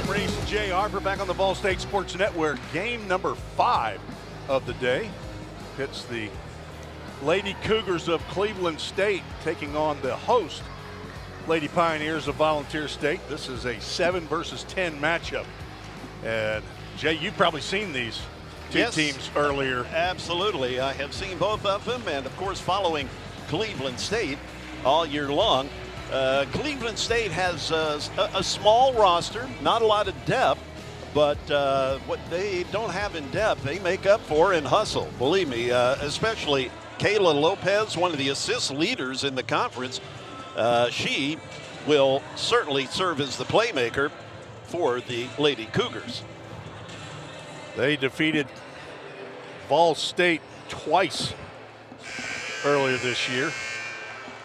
Tim Reese and Jay Harper back on the VolState Sports Network. Game number 5 of the day. It's the Lady Cougars of Cleveland State taking on the host Lady Pioneers of Volunteer State. This is a 7 versus 10 matchup. And Jay, you've probably seen these two teams earlier. Absolutely. I have seen both of them, and of course following Cleveland State all year long. Cleveland State has a small roster, not a lot of depth, but what they don't have in depth, they make up for in hustle. Believe me, especially Kayla Lopez, one of the assist leaders in the conference. She will certainly serve as the playmaker for the Lady Cougars. They defeated VolState twice earlier this year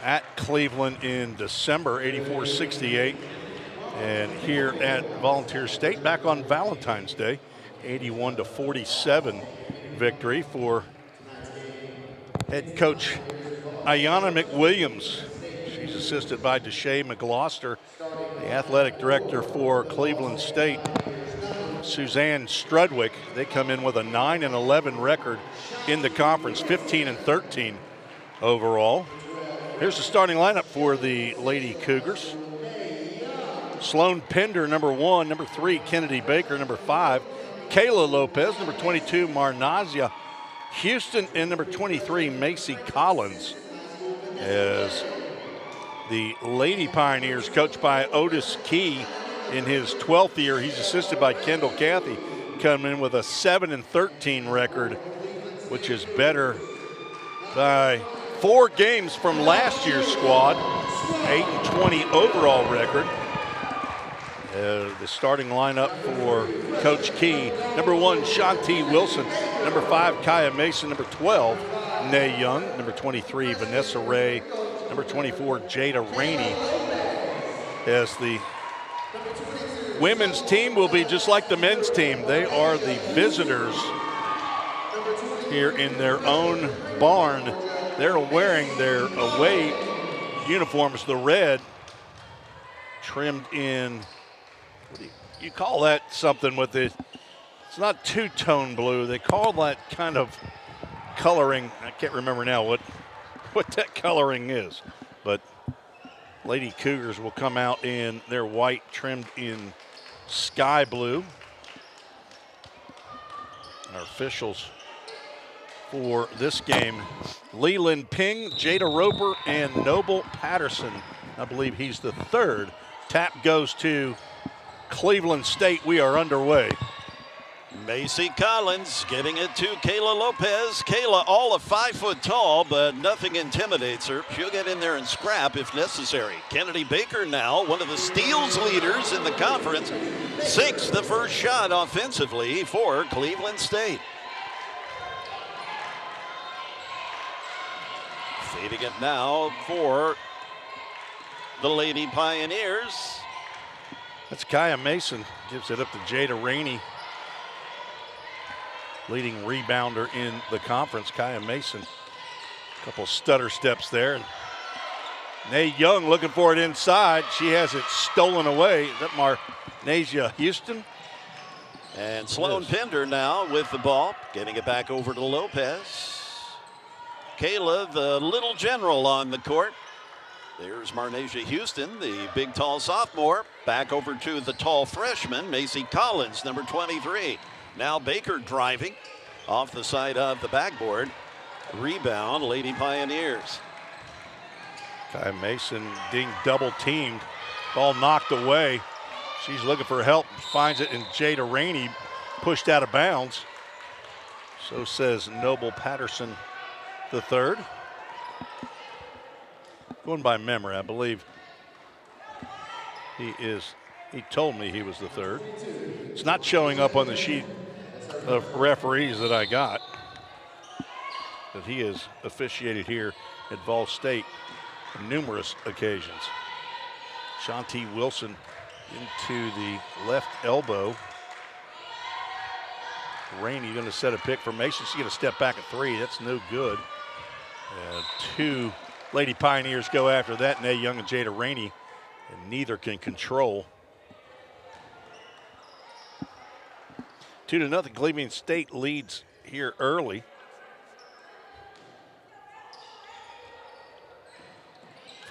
at Cleveland in December, 84-68. And here at Volunteer State back on Valentine's Day, 81-47 victory for head coach Ayanna McWilliams. She's assisted by Deshae McGloster, the athletic director for Cleveland State. Suzanne Strudwick, they come in with a 9-11 record in the conference, 15-13 overall. Here's the starting lineup for the Lady Cougars. Sloan Pender, number 1. Number 3, Kennedy Baker. Number 5, Kayla Lopez. Number 22, Marnazia Houston. And number 23, Macy Collins. As the Lady Pioneers, coached by Otis Key in his 12th year, he's assisted by Kendall Cathy, coming in with a 7-13 record, which is better by 4 games from last year's squad. 8-20 overall record. The starting lineup for Coach Key: number 1, Shanti Wilson. Number 5, Kaya Mason. Number 12, Nay Young. Number 23, Vanessa Ray. Number 24, Jada Rainey. As the women's team will be just like the men's team. They are the visitors here in their own barn. They're wearing their away uniforms, the red, trimmed in, what do you call that something with it? It's not two-tone blue. They call that kind of coloring. I can't remember now what that coloring is. But Lady Cougars will come out in their white, trimmed in sky blue. Our officials for this game: Leland Ping, Jada Roper, and Noble Patterson. I believe he's the 3rd. Tap goes to Cleveland State. We are underway. Macy Collins giving it to Kayla Lopez. Kayla, all of 5 foot tall, but nothing intimidates her. She'll get in there and scrap if necessary. Kennedy Baker now, one of the steals leaders in the conference, sinks the first shot offensively for Cleveland State. Feeding it now for the Lady Pioneers. That's Kaya Mason. Gives it up to Jada Rainey. Leading rebounder in the conference, Kaya Mason. A couple stutter steps there. And Nay Young looking for it inside. She has it stolen away. Is that Marnazia Houston? And Sloan Pender now with the ball, getting it back over to Lopez. Kayla, the little general on the court. There's Marnazia Houston, the big, tall sophomore. Back over to the tall freshman, Macy Collins, number 23. Now Baker driving off the side of the backboard. Rebound, Lady Pioneers. Kaya Mason being double teamed. Ball knocked away. She's looking for help, finds it, and Jada Rainey pushed out of bounds. So says Noble Patterson the 3rd. Going by memory, I believe he told me he was the 3rd. It's not showing up on the sheet of referees that I got, but he has officiated here at VolState on numerous occasions. Shanti Wilson into the left elbow. Rainey going to set a pick for Mason. She's going to step back at 3. That's no good. 2 Lady Pioneers go after that. Nay Young and Jada Rainey, and neither can control 2-0. Cleveland State leads here early.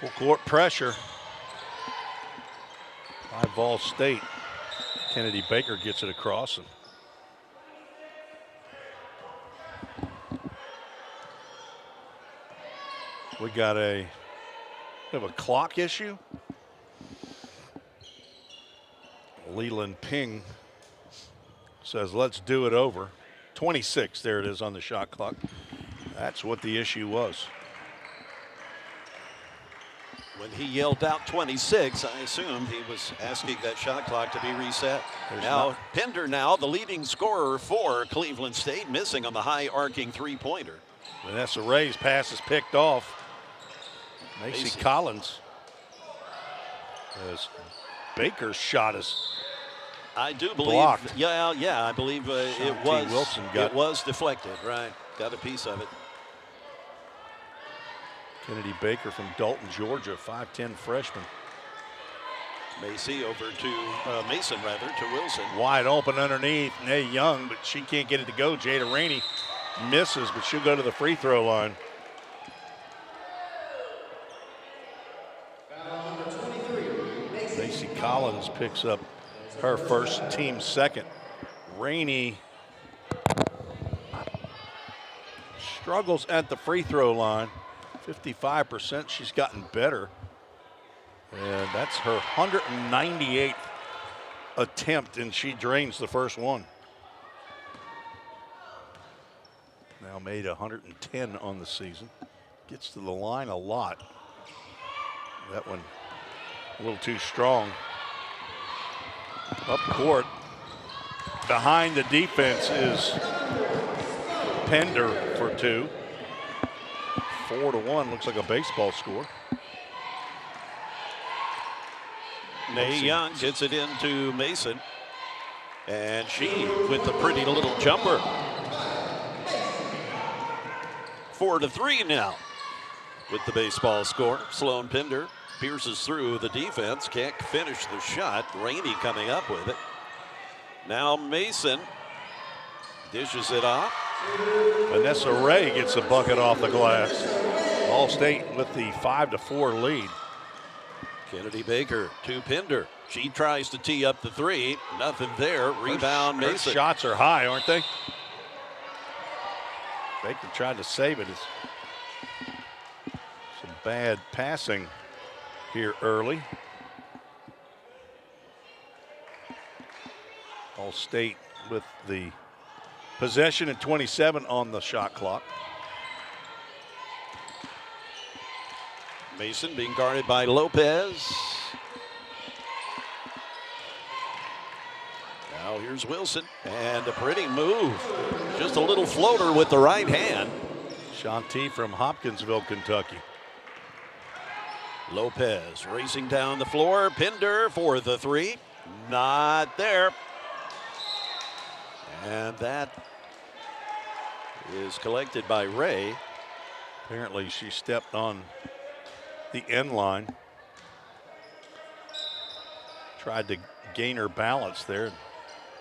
Full court pressure by VolState. Kennedy Baker gets it across. And we got we have a clock issue. Leland Ping says, let's do it over. 26, there it is on the shot clock. That's what the issue was. When he yelled out 26, I assumed he was asking that shot clock to be reset. Pender now the leading scorer for Cleveland State, missing on the high arcing three-pointer. Vanessa Ray's pass is picked off. Macy Collins. As Baker's shot is I do believe blocked. Yeah, I believe it was deflected, right. Got a piece of it. Kennedy Baker from Dalton, Georgia, 5'10" freshman. Mason to Wilson. Wide open underneath, Nay Young, but she can't get it to go. Jada Rainey misses, but she'll go to the free throw line. Macy Collins picks up her first, team second. Rainey struggles at the free throw line. 55%, she's gotten better. And that's her 198th attempt, and she drains the first one. Now made 110 on the season. Gets to the line a lot. That one a little too strong. Up court, behind the defense is Pender for two. 4-1, looks like a baseball score. Nay Young gets it into Mason. And she with the pretty little jumper. 4-3 now with the baseball score. Sloan Pender pierces through the defense, can't finish the shot. Rainey coming up with it. Now Mason dishes it off. Vanessa Ray gets a bucket off the glass. VolState with the 5-4 lead. Kennedy Baker to Pender. She tries to tee up the three. Nothing there. Rebound her Mason. Shots are high, aren't they? Baker tried to save it. Some bad passing here early. VolState with the possession at 27 on the shot clock. Mason being guarded by Lopez. Now here's Wilson, and a pretty move. Just a little floater with the right hand. Shanti from Hopkinsville, Kentucky. Lopez racing down the floor. Pender for the three. Not there. And that is collected by Ray. Apparently she stepped on the end line. Tried to gain her balance there and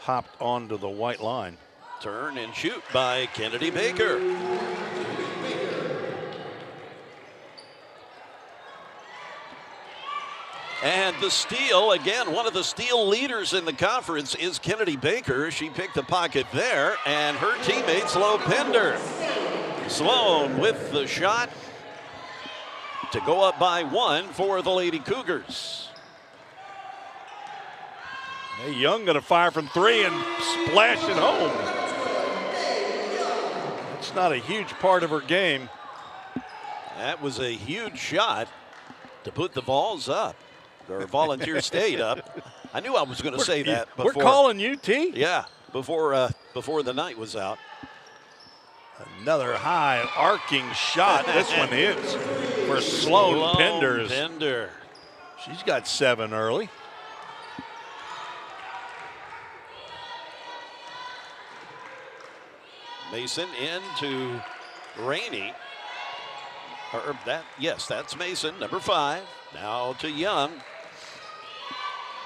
hopped onto the white line. Turn and shoot by Kennedy Baker. And the steal, again, one of the steal leaders in the conference is Kennedy Baker. She picked the pocket there, and her teammate, Sloan Pender. Sloan with the shot to go up by one for the Lady Cougars. Hey, Young gonna fire from three and splash it home. It's not a huge part of her game. That was a huge shot to put the Vols up. Or Volunteer State up. I knew I was going to say that before. We're calling you, T. Yeah, before the night was out. Another high arcing shot. This one hits for Sloan Pender. She's got 7 early. Mason into Rainey. That's Mason, number 5. Now to Young.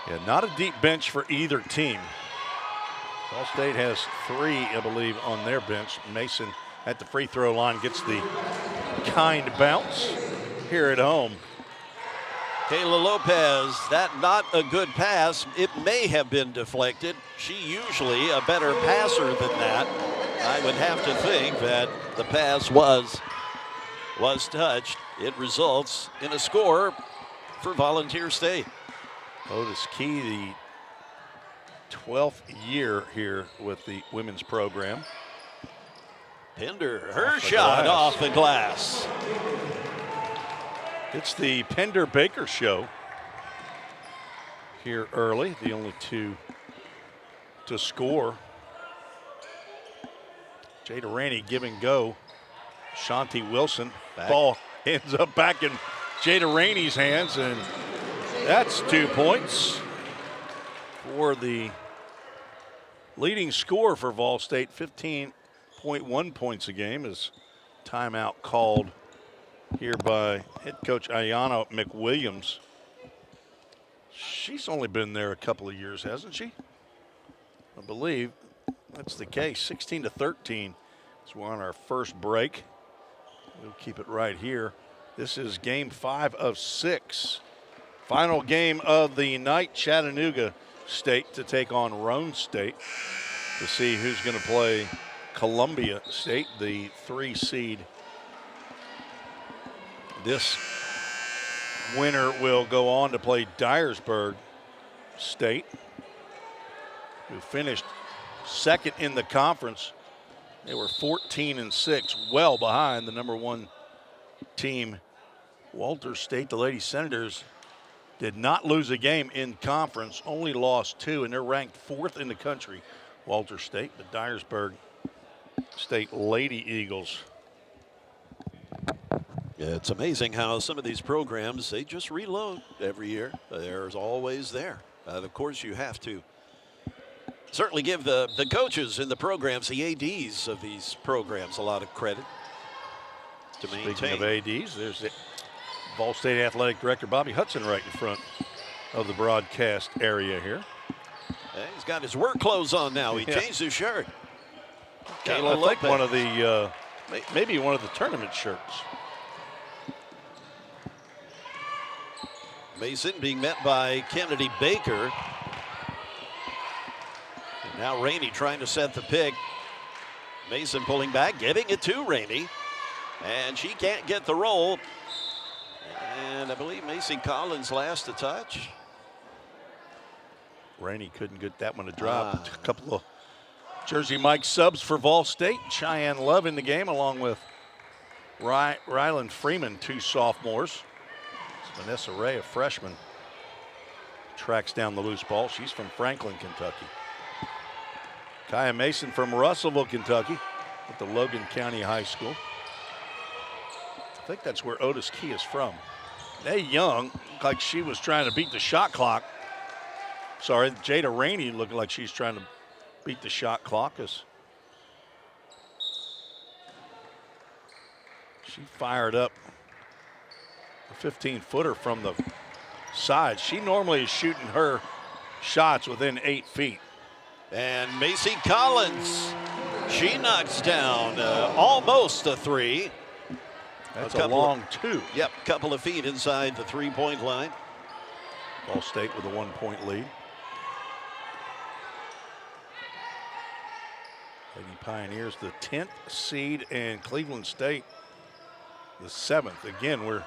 Yeah, not a deep bench for either team. VolState has 3, I believe, on their bench. Mason at the free throw line gets the kind bounce here at home. Kayla Lopez, that not a good pass. It may have been deflected. She usually a better passer than that. I would have to think that the pass was touched. It results in a score for Volunteer State. Otis Key, the 12th year here with the women's program. Pender, her shot off the glass. It's the Pender Baker show here early, the only 2 to score. Jada Rainey give and go. Shanti Wilson, ball ends up back in Jada Rainey's hands, and that's 2 points for the leading scorer for VolState. 15.1 points a game is timeout called here by head coach Ayanna McWilliams. She's only been there a couple of years, hasn't she? I believe that's the case. 16-13. So we're on our first break. We'll keep it right here. This is game 5 of 6. Final game of the night. Chattanooga State to take on Roane State to see who's going to play Columbia State, the 3 seed. This winner will go on to play Dyersburg State, who finished second in the conference. They were 14-6, well behind the number 1 team, Walter State. The Lady Senators did not lose a game in conference, only lost 2, and they're ranked 4th in the country, Walter State. The Dyersburg State Lady Eagles. Yeah, it's amazing how some of these programs, they just reload every year. There's always there. Of course, you have to certainly give the coaches in the programs, the ADs of these programs, a lot of credit to maintain. Speaking of ADs, there's the VolState Athletic Director Bobby Hudson right in front of the broadcast area here. Yeah, he's got his work clothes on now. He changed his shirt. I think one of the, maybe one of the tournament shirts. Mason being met by Kennedy Baker. And now Rainey trying to set the pick. Mason pulling back, giving it to Rainey. And she can't get the roll. And I believe Macy Collins last to touch. Rainey couldn't get that one to drop. A couple of Jersey Mike subs for VolState. Cheyenne Love in the game along with Ryland Freeman, 2 sophomores. Vanessa Ray, a freshman, tracks down the loose ball. She's from Franklin, Kentucky. Kaya Mason from Russellville, Kentucky, at the Logan County High School. I think that's where Otis Key is from. Nay Young looked like she was trying to beat the shot clock. Sorry, Jada Rainey looking like she's trying to beat the shot clock as she fired up a 15-footer from the side. She normally is shooting her shots within 8 feet. And Macy Collins, she knocks down almost a 3. That's a long 2. Yep, couple of feet inside the 3-point line. VolState with a 1-point lead. Lady Pioneers, the 10th seed, and Cleveland State, the 7th. Again, we're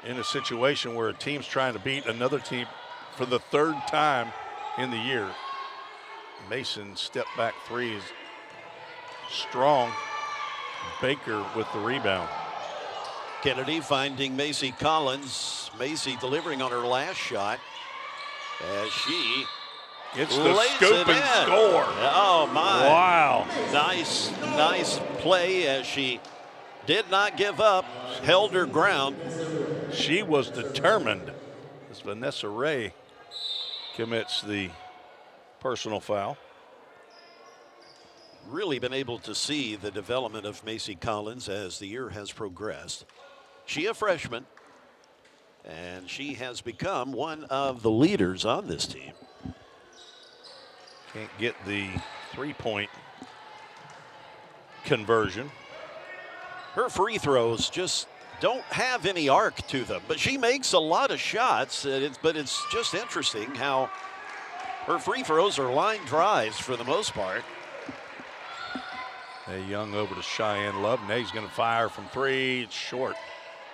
in a situation where a team's trying to beat another team for the 3rd time in the year. Mason step back 3 is strong. Baker with the rebound. Kennedy finding Macy Collins. Macy delivering on her last shot as she gets the scoop and score. Oh my. Wow. Nice play as she did not give up, held her ground. She was determined as Vanessa Ray commits the personal foul. Really been able to see the development of Macy Collins as the year has progressed. She a freshman, and she has become one of the leaders on this team. Can't get the three-point conversion. Her free throws just don't have any arc to them, but she makes a lot of shots. But it's just interesting how her free throws are line drives for the most part. Young over to Cheyenne Love. Nay's going to fire from three. It's short.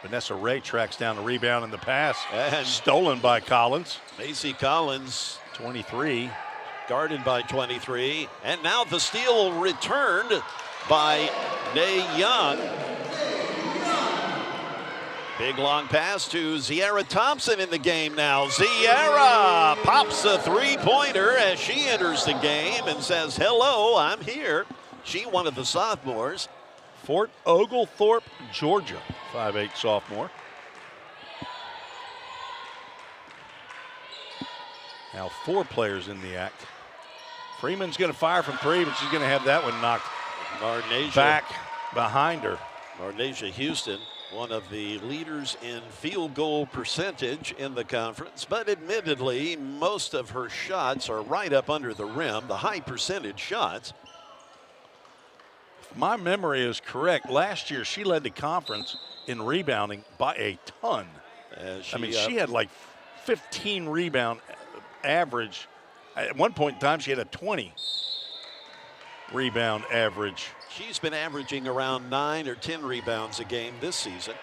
Vanessa Ray tracks down the rebound and the pass. And stolen by Collins. Macy Collins, 23. Guarded by 23. And now the steal returned by Nay Young. Big long pass to Ziara Thompson in the game now. Ziara pops a three-pointer as she enters the game and says, hello, I'm here. She, one of the sophomores. Fort Oglethorpe, Georgia, 5'8" sophomore. Now 4 players in the act. Freeman's going to fire from three, but she's going to have that one knocked back behind her. Marnasia Houston, one of the leaders in field goal percentage in the conference, but admittedly, most of her shots are right up under the rim, the high percentage shots. If my memory is correct, last year she led the conference in rebounding by a ton. She had like 15 rebound average. At one point in time, she had a 20 rebound average. She's been averaging around 9 or 10 rebounds a game this season,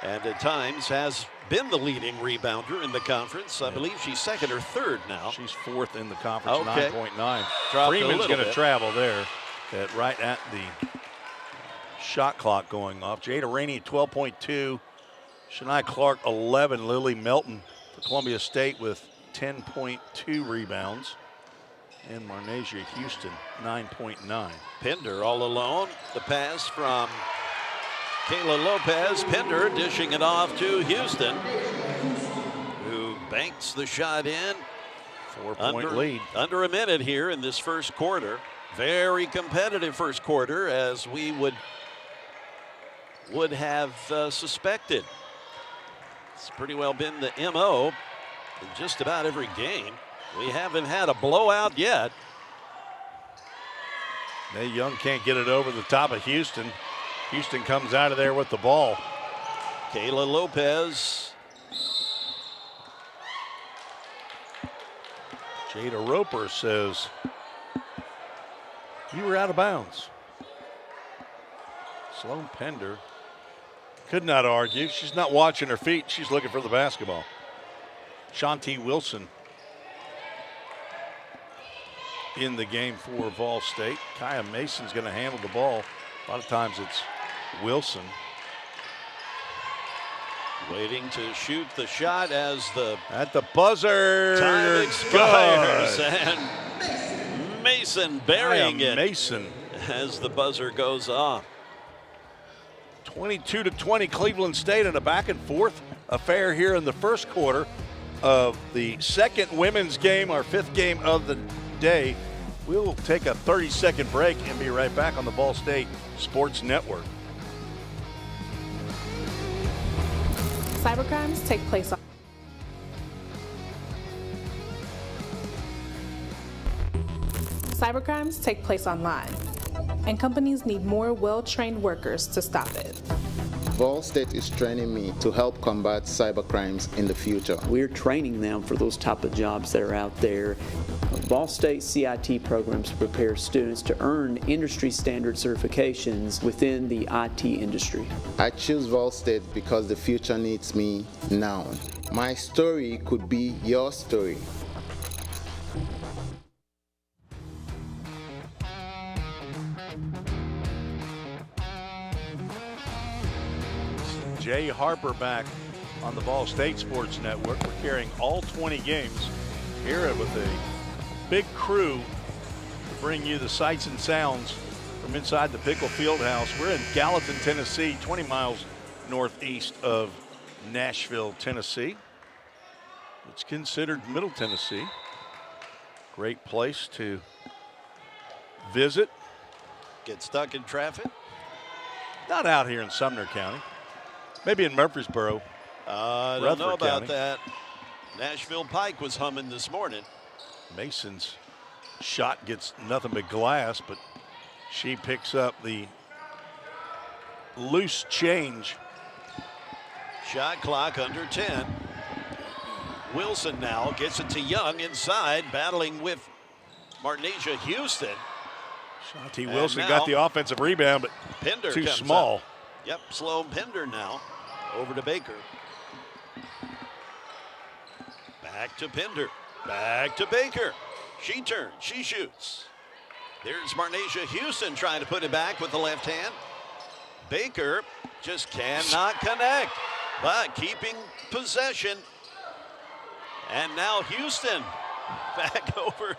and at times has been the leading rebounder in the conference. I believe she's second or third now. She's fourth in the conference, okay. 9.9. Freeman's going to travel there, right at the shot clock going off. Jada Rainey, 12.2. Shania Clark, 11. Lily Melton for Columbia State with 10.2 rebounds. And Marnasia Houston, 9.9. Pender all alone. The pass from Kayla Lopez. Pender dishing it off to Houston, who banks the shot in. 4-point lead. Under a minute here in this first quarter. Very competitive first quarter, as we would have suspected. It's pretty well been the MO in just about every game. We haven't had a blowout yet. Nay Young can't get it over the top of Houston. Houston comes out of there with the ball. Kayla Lopez. Jada Roper says, you were out of bounds. Sloan Pender could not argue. She's not watching her feet. She's looking for the basketball. Shanti Wilson in the game for VolState. Kaya Mason's going to handle the ball. A lot of times it's Wilson. Waiting to shoot the shot as at the buzzer. Time expires. Good. And Mason burying it. Mason as the buzzer goes off. 22-20 Cleveland State in a back and forth affair here in the first quarter of the second women's game, our 5th game of the day. We'll take a 30-second break and be right back on the VolState Sports Network. Cybercrimes take place on Cybercrimes take place online, and companies need more well-trained workers to stop it. VolState is training me to help combat cybercrimes in the future. We're training them for those type of jobs that are out there. VolState CIT programs prepare students to earn industry standard certifications within the IT industry. I choose VolState because the future needs me now. My story could be your story. Jay Harper back on the VolState Sports Network. We're carrying all 20 games here with a big crew to bring you the sights and sounds from inside the Pickle Fieldhouse. We're in Gallatin, Tennessee, 20 miles northeast of Nashville, Tennessee. It's considered Middle Tennessee. Great place to visit. Get stuck in traffic? Not out here in Sumner County. Maybe in Murfreesboro. I don't know about that. Nashville Pike was humming this morning. Mason's Shot gets nothing but glass, but she picks up the loose change. Shot clock under 10. Wilson now gets it to Young inside, battling with Martinasia Houston. Shanti And Wilson now got the offensive rebound, but Pender too comes small. up. Yep, Sloan Pender now over to Baker. Back to Pender. Back to Baker. She turns. She shoots. There's Martinasia Houston trying to put it back with the left hand. Baker just cannot connect, but keeping possession. And now Houston back over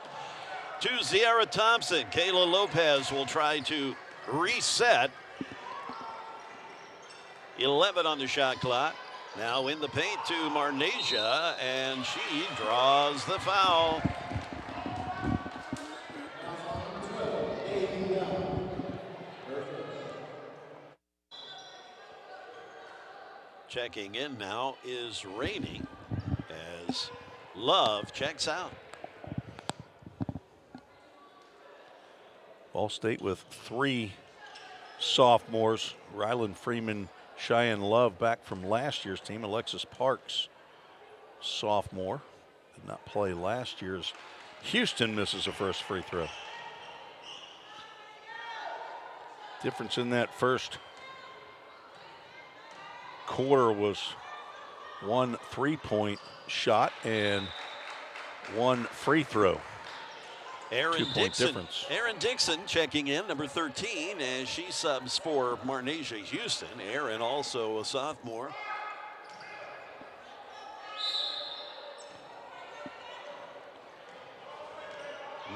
to Ziara Thompson. Kayla Lopez will try to reset. 11 on the shot clock. Now in the paint to Martinasia, and she draws the foul. Checking in now is Rainey as Love checks out. VolState with 3 sophomores. Ryland Freeman, Cheyenne Love back from last year's team. Alexis Parks, sophomore, did not play last year's. Houston misses a first free throw. Difference in that first quarter was 1 3-point shot and 1 free throw. Aaron 2-point Dixon. difference. Aaron Dixon checking in, number 13, as she subs for Martinasia Houston. Aaron also a sophomore.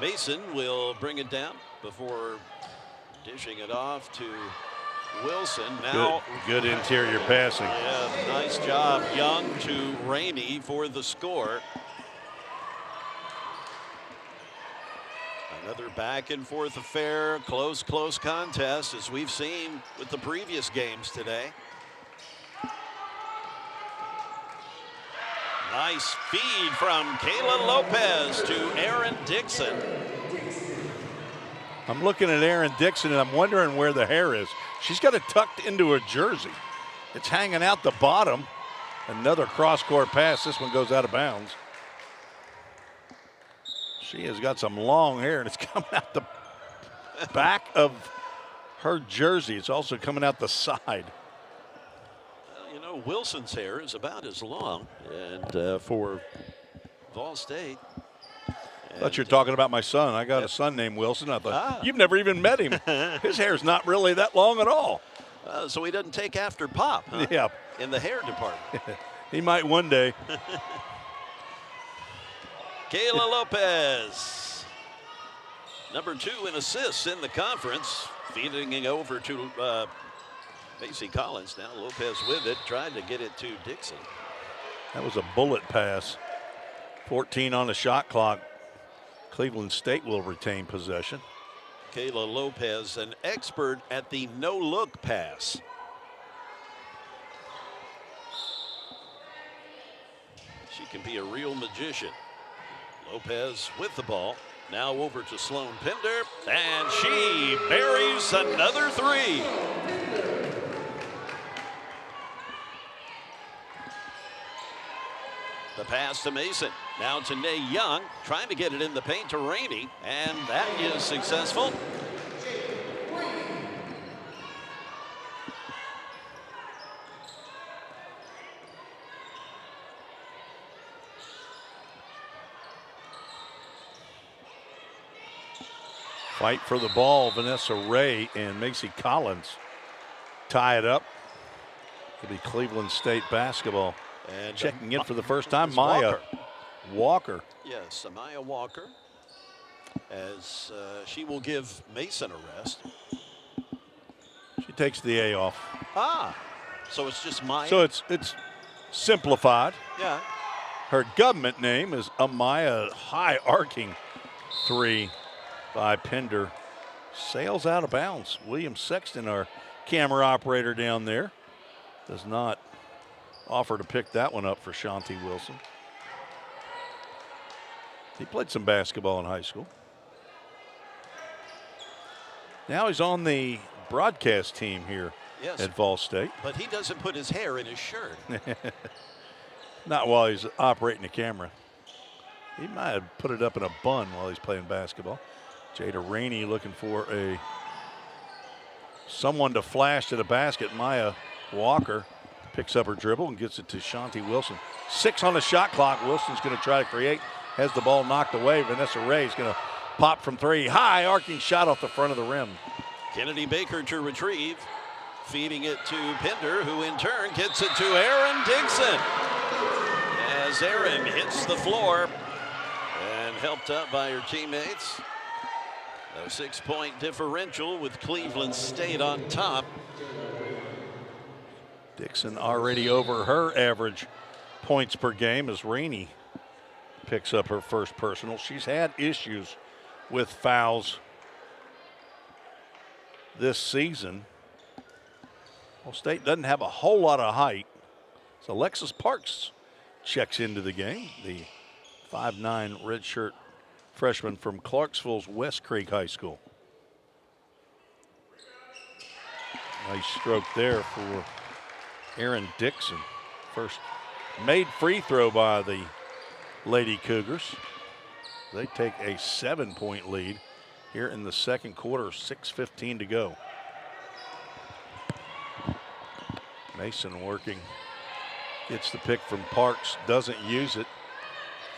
Mason will bring it down before dishing it off to Wilson. Now Good interior passing. Yeah, nice job. Young to Rainey for the score. Another back and forth affair, close contest as we've seen with the previous games today. Nice feed from Kayla Lopez to Aaron Dixon. I'm looking at Aaron Dixon and I'm wondering where the hair is. She's got it tucked into her jersey. It's hanging out the bottom. Another cross-court pass. This one goes out of bounds. She has got some long hair and it's coming out the back of her jersey. It's also coming out the side. You know, Wilson's hair is about as long, and for VolState. I thought you were talking about my son. I got a son named Wilson. I thought, you've never even met him. His hair's not really that long at all. So he doesn't take after Pop, huh? Yeah. In the hair department. He might one day. Kayla Lopez, number 2 in assists in the conference, feeding it over to Macy Collins. Now Lopez with it, tried to get it to Dixon. That was a bullet pass. 14 on the shot clock. Cleveland State will retain possession. Kayla Lopez, an expert at the no-look pass. She can be a real magician. Lopez with the ball. Now over to Sloan Pender, and she buries another 3. The pass to Mason. Now to Nay Young, trying to get it in the paint to Rainey, and that is successful. Fight for the ball. Vanessa Ray and Macy Collins tie it up. It'll be Cleveland State basketball. And checking in for the first time, it's Maya Walker. Yes, Maya Walker, as she will give Mason a rest. She takes the A off. So it's just Maya. So it's simplified. Yeah. Her government name is Amaya. High arcing 3 by Pender. Sails out of bounds. William Sexton, our camera operator down there, does not offer to pick that one up for Shanti Wilson. He played some basketball in high school. Now he's on the broadcast team here Yes. at VolState. But he doesn't put his hair in his shirt. Not while he's operating the camera. He might have put it up in a bun while he's playing basketball. Jada Rainey looking for someone to flash to the basket. Maya Walker picks up her dribble and gets it to Shanti Wilson. 6 on the shot clock. Wilson's going to try to create. Has the ball knocked away. Vanessa Ray is going to pop from 3. High arcing shot off the front of the rim. Kennedy Baker to retrieve. Feeding it to Pinder, who in turn gets it to Aaron Dixon. As Aaron hits the floor and helped up by her teammates. A 6-point differential with Cleveland State on top. Dixon already over her average points per game as Rainey picks up her first personal. She's had issues with fouls this season. Well, State doesn't have a whole lot of height. So Alexis Parks checks into the game, the 5'9" redshirt freshman from Clarksville's West Creek High School. Nice stroke there for Aaron Dixon. First made free throw by the Lady Cougars. They take a 7-point lead here in the second quarter, 6:15 to go. Mason working, gets the pick from Parks, doesn't use it.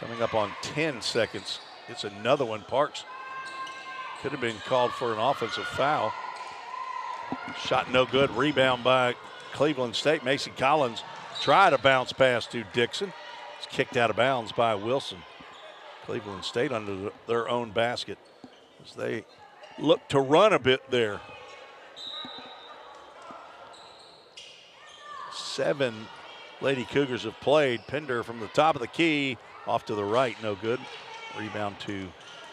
Coming up on 10 seconds, it's another one. Parks could have been called for an offensive foul. Shot no good, rebound by Cleveland State. Macy Collins tried a bounce pass to Dixon. It's kicked out of bounds by Wilson. Cleveland State under their own basket as they look to run a bit there. 7 Lady Cougars have played. Pinder from the top of the key, off to the right, no good. Rebound to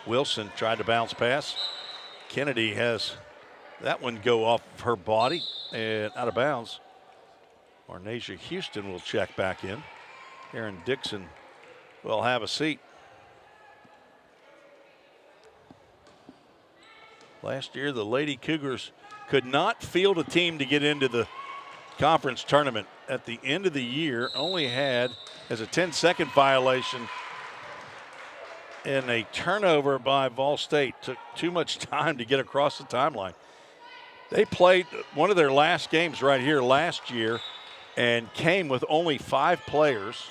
Wilson, tried to bounce pass. Kennedy has that one go off of her body and out of bounds. Arnasia Houston will check back in. Aaron Dixon will have a seat. Last year, the Lady Cougars could not field a team to get into the conference tournament. At the end of the year, only had, as a 10-second violation, and a turnover by VolState. Took too much time to get across the timeline. They played one of their last games right here last year and came with only 5 players.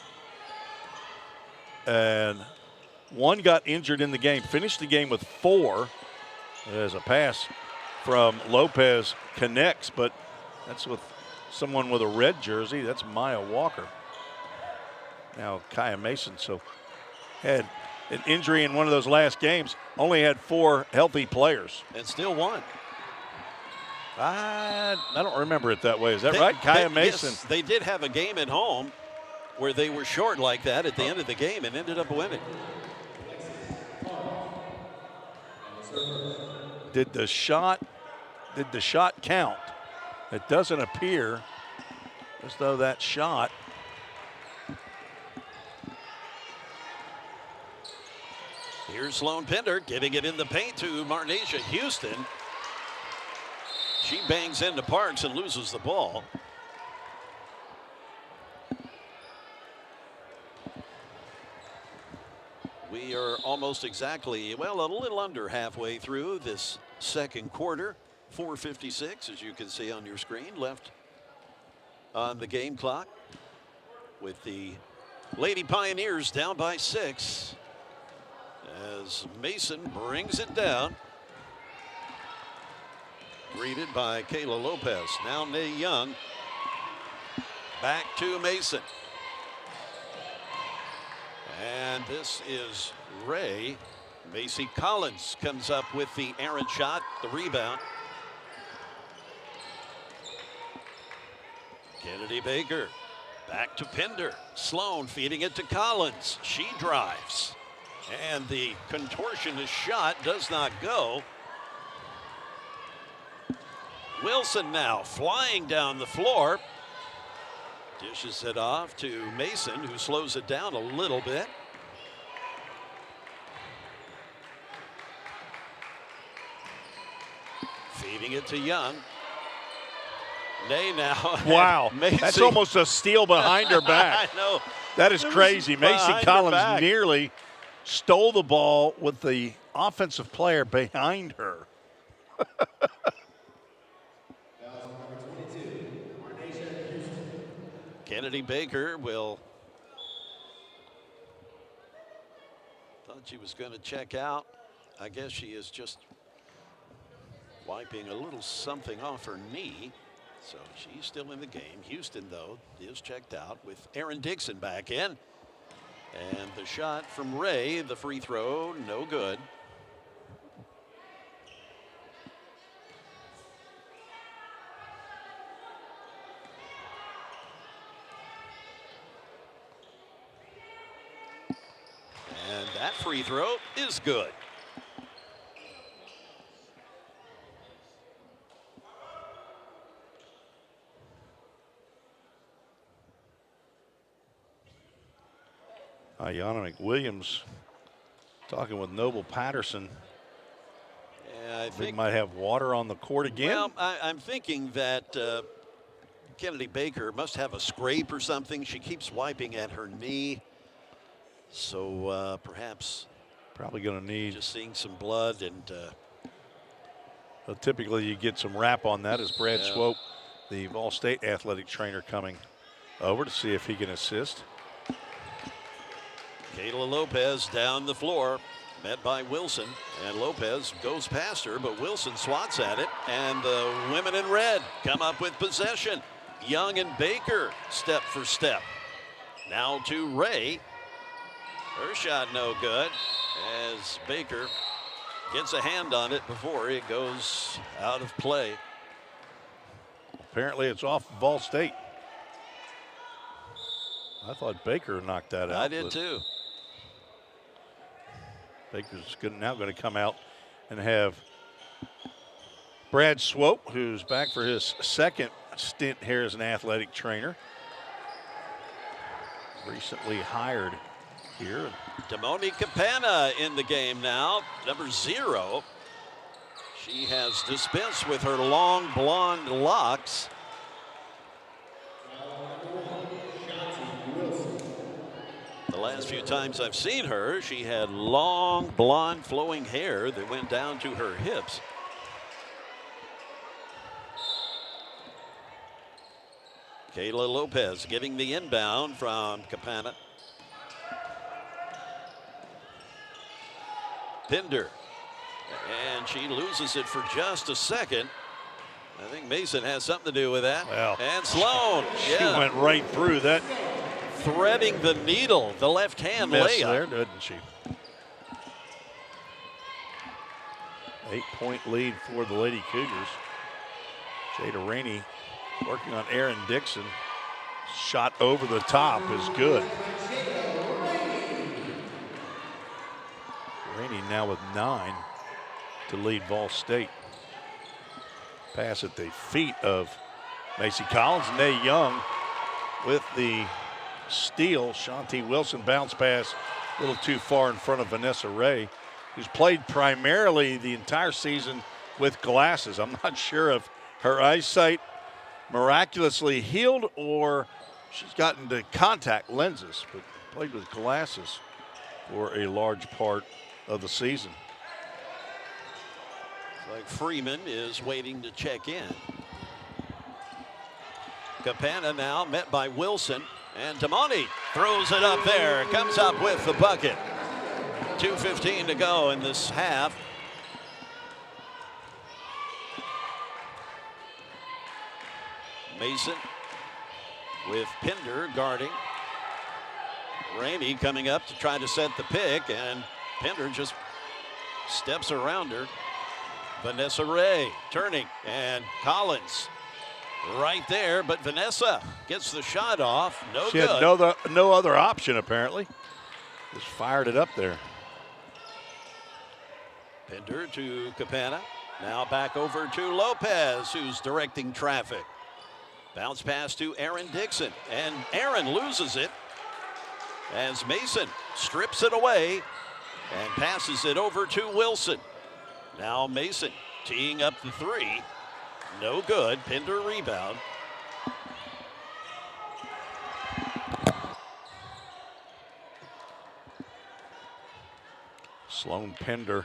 And one got injured in the game, finished the game with 4. There's a pass from Lopez connects, but that's with someone with a red jersey. That's Maya Walker. Now Kaya Mason, so had an injury in one of those last games, only had 4 healthy players. And still won. I don't remember it that way. Is that right? Kaya Mason. Yes, they did have a game at home where they were short like that at the end of the game and ended up winning. Did the shot count? It doesn't appear as though that shot. Here's Sloan Pinder getting it in the paint to Marnasia Houston. She bangs into Parks and loses the ball. We are almost exactly, well, a little under halfway through this second quarter. 4:56, as you can see on your screen, left on the game clock, with the Lady Pioneers down by 6 as Mason brings it down. Greeted by Kayla Lopez. Now Mae Young. Back to Mason. And this is Ray. Macy Collins comes up with the errant shot, the rebound. Kennedy Baker. Back to Pinder. Sloan feeding it to Collins. She drives. And the contortionist shot does not go. Wilson now flying down the floor. Dishes it off to Mason, who slows it down a little bit. Feeding it to Young. Nay now. Wow. Macy. That's almost a steal behind her back. I know. That is It crazy. was Macy behind her Collins back. nearly stole the ball with the offensive player behind her. Kennedy Baker will. Thought she was going to check out. I guess she is just wiping a little something off her knee. So she's still in the game. Houston, though, is checked out with Aaron Dixon back in. And the shot from Ray, the free throw, no good. And that free throw is good. Ayanna McWilliams talking with Noble Patterson. Yeah, I They think might have water on the court again. Well, I'm thinking that Kennedy Baker must have a scrape or something. She keeps wiping at her knee. So perhaps Probably going to need. just seeing some blood. And Typically, you get some wrap on that as Brad Yeah. Swope, the VolState athletic trainer, coming over to see if he can assist. Kayla Lopez down the floor, met by Wilson. And Lopez goes past her, but Wilson swats at it. And the women in red come up with possession. Young and Baker step for step. Now to Ray. Her shot no good as Baker gets a hand on it before it goes out of play. Apparently, it's off VolState. I thought Baker knocked that out. I did but too. Baker's now going to come out and have Brad Swope, who's back for his second stint here as an athletic trainer. Recently hired here. Damoni Capana in the game now, number 0. She has dispensed with her long blonde locks. The last few times I've seen her, she had long blonde flowing hair that went down to her hips. Kayla Lopez getting the inbound from Capana. Pinder, and she loses it for just a second. I think Mason has something to do with that. Well, and Sloan, She yeah, went right through that. threading the needle, the left-hand Miss layup. there, didn't she? 8-point lead for the Lady Cougars. Jada Rainey working on Aaron Dixon. Shot over the top is good. Rainey now with 9 to lead VolState. Pass at the feet of Macy Collins. Nay Young with the steal. Shanti Wilson bounce pass a little too far in front of Vanessa Ray, who's played primarily the entire season with glasses. I'm not sure if her eyesight miraculously healed or she's gotten to contact lenses, but played with glasses for a large part of the season. Like Freeman is waiting to check in. Capana now met by Wilson, and Damoni throws it up there, comes up with the bucket. 2:15 to go in this half. Mason with Pinder guarding. Rainey coming up to try to set the pick, and Pinder just steps around her. Vanessa Ray turning, and Collins right there, but Vanessa gets the shot off. No She good. had no other option, apparently. Just fired it up there. Pinder to Capana. Now back over to Lopez, who's directing traffic. Bounce pass to Aaron Dixon, and Aaron loses it as Mason strips it away and passes it over to Wilson. Now Mason teeing up the 3. No good. Pender rebound. Sloan Pender.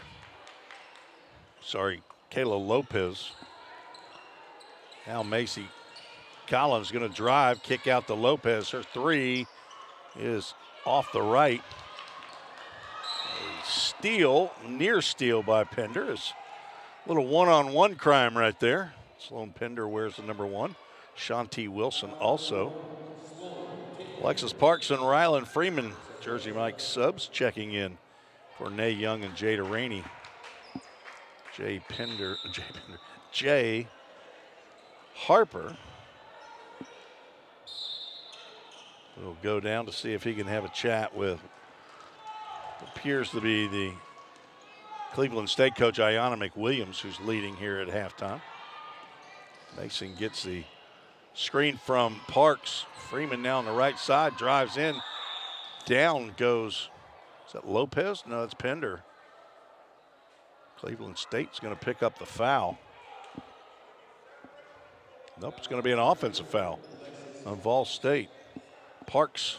Sorry, Kayla Lopez. Now Macy Collins going to drive, kick out to Lopez. Her three is off the right. A steal, near steal by Pender. Is a little one-on-one crime right there. Sloan Pender wears the number 1. Shanti Wilson also. Alexis Parks and Rylan Freeman, Jersey Mike subs, checking in for Nay Young and Jada Rainey. Jay Harper will go down to see if he can have a chat with what appears to be the Cleveland State coach, Ayanna McWilliams, who's leading here at halftime. Mason gets the screen from Parks. Freeman now on the right side, drives in. Down goes, is that Lopez? No, it's Pender. Cleveland State's going to pick up the foul. Nope, it's going to be an offensive foul on VolState. Parks,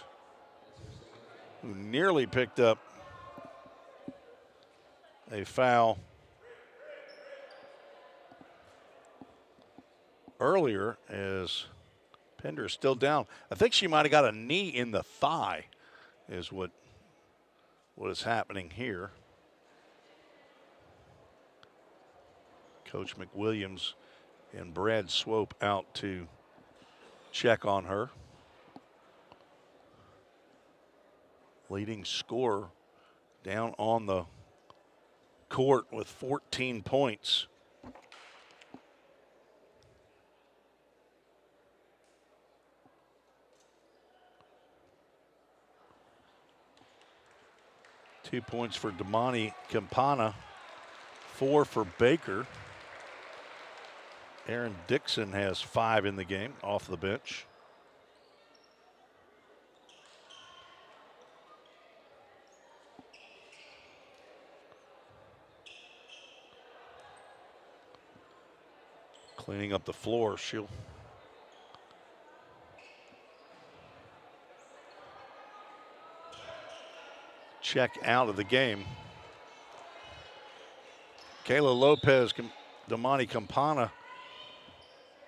who nearly picked up a foul earlier, as Pender is still down. I think she might have got a knee in the thigh, is what is happening here. Coach McWilliams and Brad Swope out to check on her. Leading scorer down on the court with 14 points. Two points for Damani Campana, 4 for Baker. Aaron Dixon has 5 in the game off the bench. Cleaning up the floor, she'll check out of the game. Kayla Lopez, Damani Campana,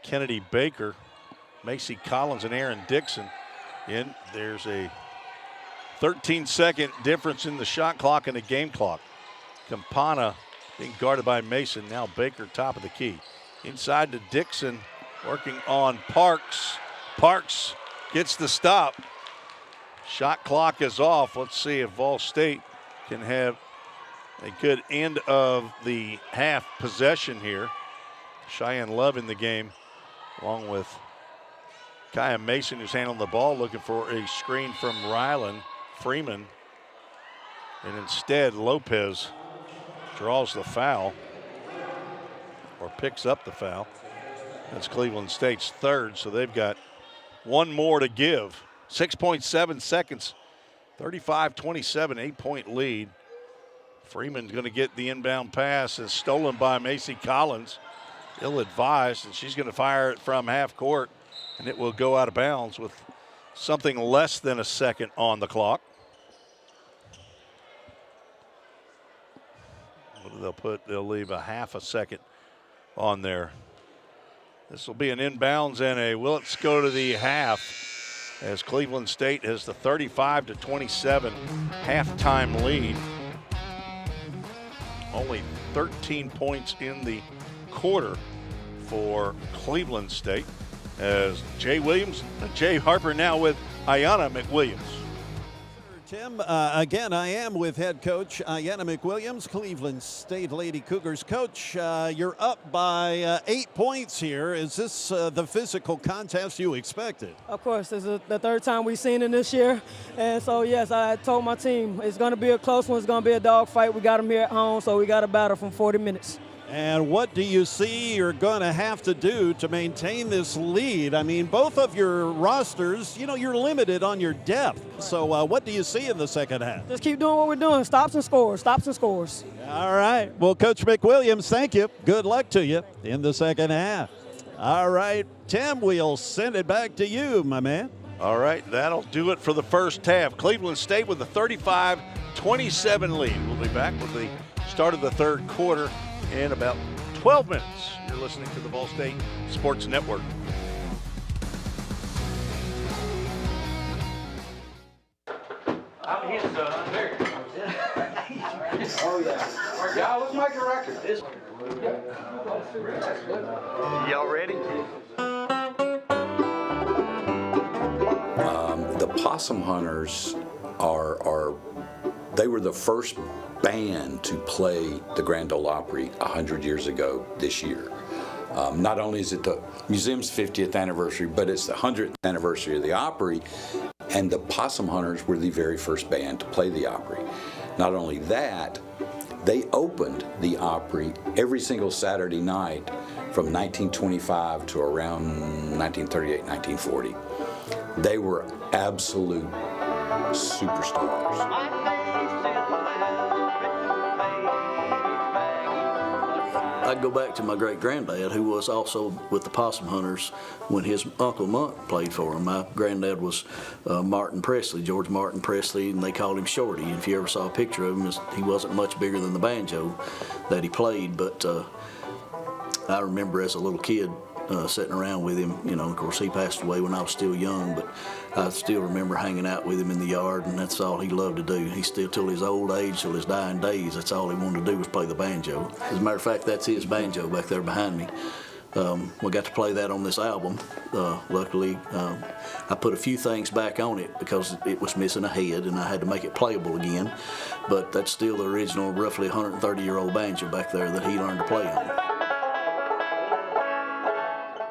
Kennedy Baker, Macy Collins, and Aaron Dixon in. There's a 13-second difference in the shot clock and the game clock. Campana being guarded by Mason. Now Baker top of the key. Inside to Dixon, working on Parks. Parks gets the stop. Shot clock is off. Let's see if VolState can have a good end of the half possession here. Cheyenne Love in the game, along with Kaya Mason, who's handling the ball, looking for a screen from Rylan Freeman. And instead, Lopez draws the foul, or picks up the foul. That's Cleveland State's third, so they've got one more to give. 6.7 seconds, 35-27, 8-point lead. Freeman's going to get the inbound pass. It's stolen by Macy Collins. Ill-advised, and she's going to fire it from half court, and it will go out of bounds with something less than a second on the clock. They'll leave a half a second on there. This will be an inbounds and let's go to the half, as Cleveland State has the 35-27 halftime lead. Only 13 points in the quarter for Cleveland State, as Jay Harper now with Ayanna McWilliams. Tim, again, I am with head coach Ayanna McWilliams, Cleveland State Lady Cougars. Coach, you're up by 8 points here. Is this the physical contest you expected? Of course, this is the third time we've seen it this year. And so, yes, I told my team it's going to be a close one. It's going to be a dogfight. We got them here at home, so we got a battle from 40 minutes. And what do you see you're going to have to do to maintain this lead? I mean, both of your rosters, you're limited on your depth. So what do you see in the second half? Just keep doing what we're doing. Stops and scores. Stops and scores. All right. Well, Coach McWilliams, thank you. Good luck to you in the second half. All right, Tim, we'll send it back to you, my man. All right, that'll do it for the first half. Cleveland State with a 35-27 lead. We'll be back with the start of the third quarter in about 12 minutes. You're listening to the VolState Sports Network. I'm his son. There. Oh yeah. Y'all, let's make a record. Y'all ready? The Possum Hunters they were the first band to play the Grand Ole Opry 100 years ago this year. Not only is it the museum's 50th anniversary, but it's the 100th anniversary of the Opry, and the Possum Hunters were the very first band to play the Opry. Not only that, they opened the Opry every single Saturday night from 1925 to around 1938, 1940. They were absolute superstars. I'd go back to my great-granddad, who was also with the Possum Hunters when his Uncle Monk played for him. My granddad was Martin Presley, George Martin Presley, and they called him Shorty. And if you ever saw a picture of him, he wasn't much bigger than the banjo that he played. But I remember as a little kid sitting around with him. You know, of course, he passed away when I was still young, but I still remember hanging out with him in the yard, and that's all he loved to do. He still, till his old age, till his dying days, that's all he wanted to do was play the banjo. As a matter of fact, that's his banjo back there behind me. We got to play that on this album. Luckily, I put a few things back on it because it was missing a head, and I had to make it playable again. But that's still the original, roughly 130-year-old banjo back there that he learned to play on.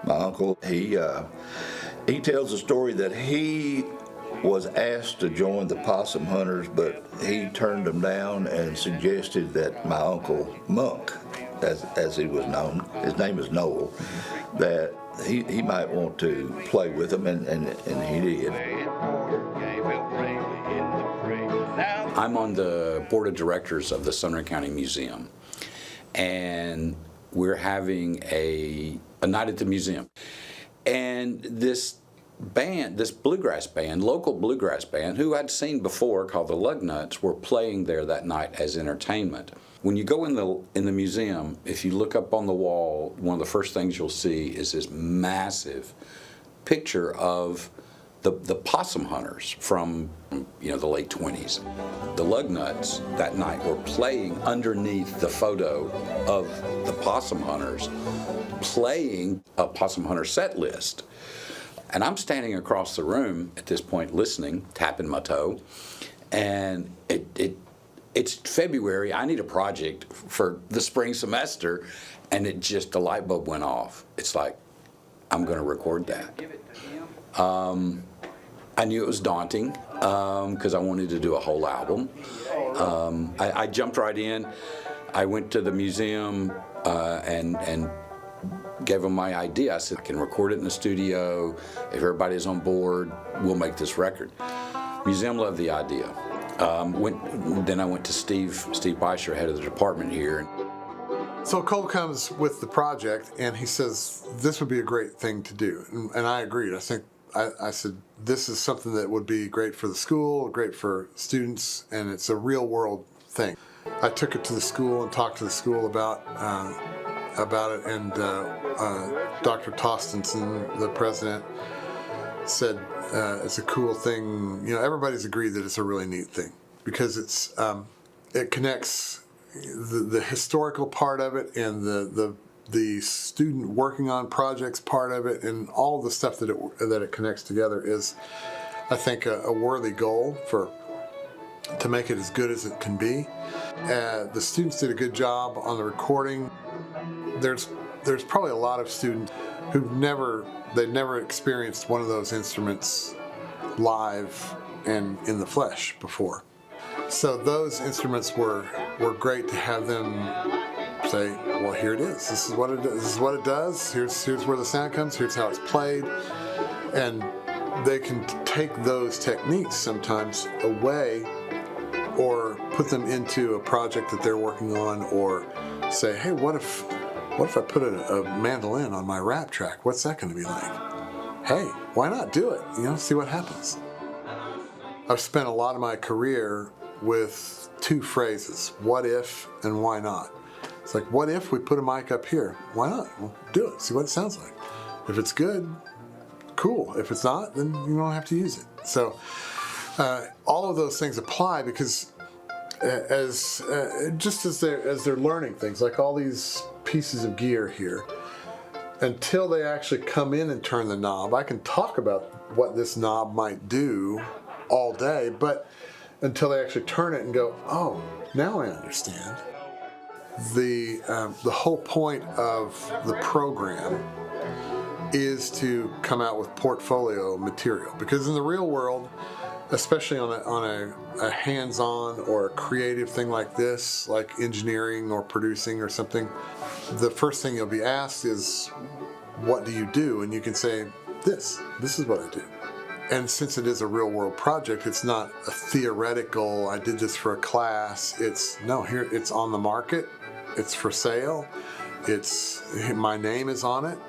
My uncle, he tells a story that he was asked to join the Possum Hunters, but he turned them down and suggested that my uncle Monk, as he was known, his name is Noel, that he might want to play with them, and he did. I'm on the board of directors of the Sumner County Museum, and we're having a night at the museum. And this band, this bluegrass band, local bluegrass band, who I'd seen before called the Lugnuts, were playing there that night as entertainment. When you go in the museum, if you look up on the wall, one of the first things you'll see is this massive picture of the Possum Hunters from, you know, the late 20s. The Lugnuts that night were playing underneath the photo of the Possum Hunters, playing a Possum Hunter set list. And I'm standing across the room at this point listening, tapping my toe, and it's February. I need a project for the spring semester, and the light bulb went off. It's like, I'm going to record that. I knew it was daunting because I wanted to do a whole album. I jumped right in. I went to the museum and gave them my idea. I said, I can record it in the studio. If everybody's on board, we'll make this record. Museum loved the idea. Then I went to Steve Beischer, head of the department here. So Cole comes with the project, and he says, this would be a great thing to do. And I agreed. I said, this is something that would be great for the school, great for students, and it's a real world thing. I took it to the school and talked to the school about it, and Dr. Tostenson, the president, said it's a cool thing. You know, everybody's agreed that it's a really neat thing because it connects the historical part of it and the student working on projects part of it, and all the stuff that it connects together is, I think, a worthy goal to make it as good as it can be. The students did a good job on the recording. There's probably a lot of students who've never experienced one of those instruments live and in the flesh before. So those instruments were great to have them say, well, here it is. This is what it does. Here's where the sound comes. Here's how it's played. And they can take those techniques sometimes away or put them into a project that they're working on, or say, hey, what if what if I put a mandolin on my rap track? What's that going to be like? Hey, why not do it? See what happens. I've spent a lot of my career with two phrases, what if and why not. It's like, what if we put a mic up here? Why not? Well, do it, see what it sounds like. If it's good, cool. If it's not, then you don't have to use it. So all of those things apply because as they're learning things, like all these pieces of gear here, until they actually come in and turn the knob, I can talk about what this knob might do all day, but until they actually turn it and go, oh, now I understand. The whole point of the program is to come out with portfolio material, because in the real world, especially on a hands-on or a creative thing like this, like engineering or producing or something, the first thing you'll be asked is, what do you do? And you can say, this is what I do. And since it is a real-world project, it's not a theoretical, I did this for a class. Here it's on the market, it's for sale, my name is on it.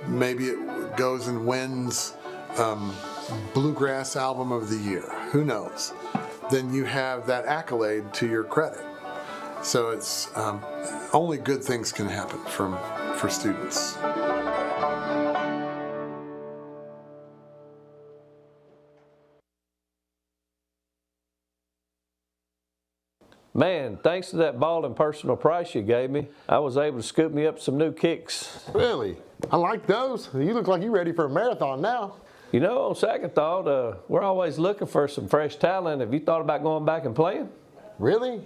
Maybe it goes and wins Bluegrass Album of the Year. Who knows? Then you have that accolade to your credit. So it's only good things can happen for students. Man, thanks to that Baldwin personal price you gave me, I was able to scoop me up some new kicks. Really? I like those. You look like you're ready for a marathon now. On second thought, we're always looking for some fresh talent. Have you thought about going back and playing? Really?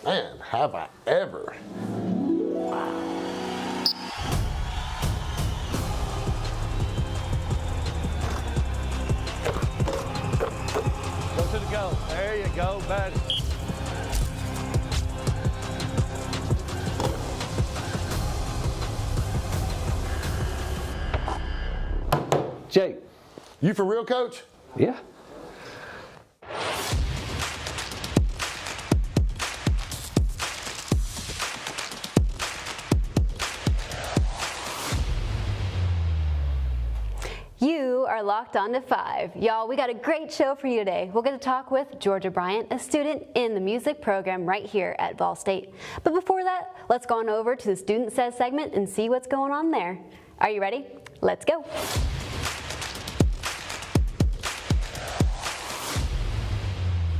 Man, have I ever. Go to the goal. There you go, buddy. Jake. You for real, Coach? Yeah. You are locked on to 5. Y'all, we got a great show for you today. We're going to talk with Georgia Bryant, a student in the music program right here at VolState. But before that, let's go on over to the Student Says segment and see what's going on there. Are you ready? Let's go.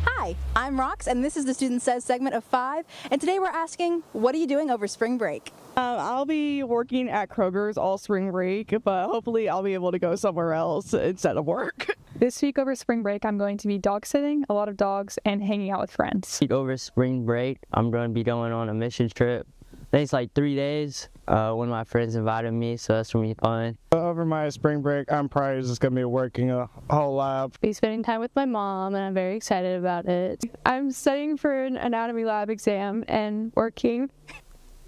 Hi, I'm Rox, and this is the Student Says segment of 5. And today we're asking, what are you doing over spring break? I'll be working at Kroger's all spring break, but hopefully I'll be able to go somewhere else instead of work. This week over spring break, I'm going to be dog sitting, a lot of dogs, and hanging out with friends. Over spring break, I'm going to be going on a mission trip. I think it's like 3 days. One of my friends invited me, so that's going to be fun. Over my spring break, I'm probably just going to be working a whole lab. Be spending time with my mom, and I'm very excited about it. I'm studying for an anatomy lab exam and working.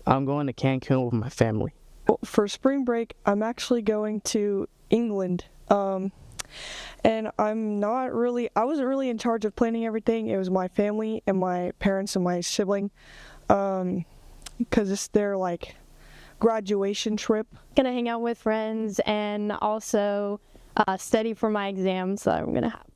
I'm going to Cancun with my family. Well, for spring break, I'm actually going to England. And I wasn't really in charge of planning everything. It was my family and my parents and my sibling. Because it's their graduation trip. Gonna hang out with friends and also study for my exams that I'm gonna have.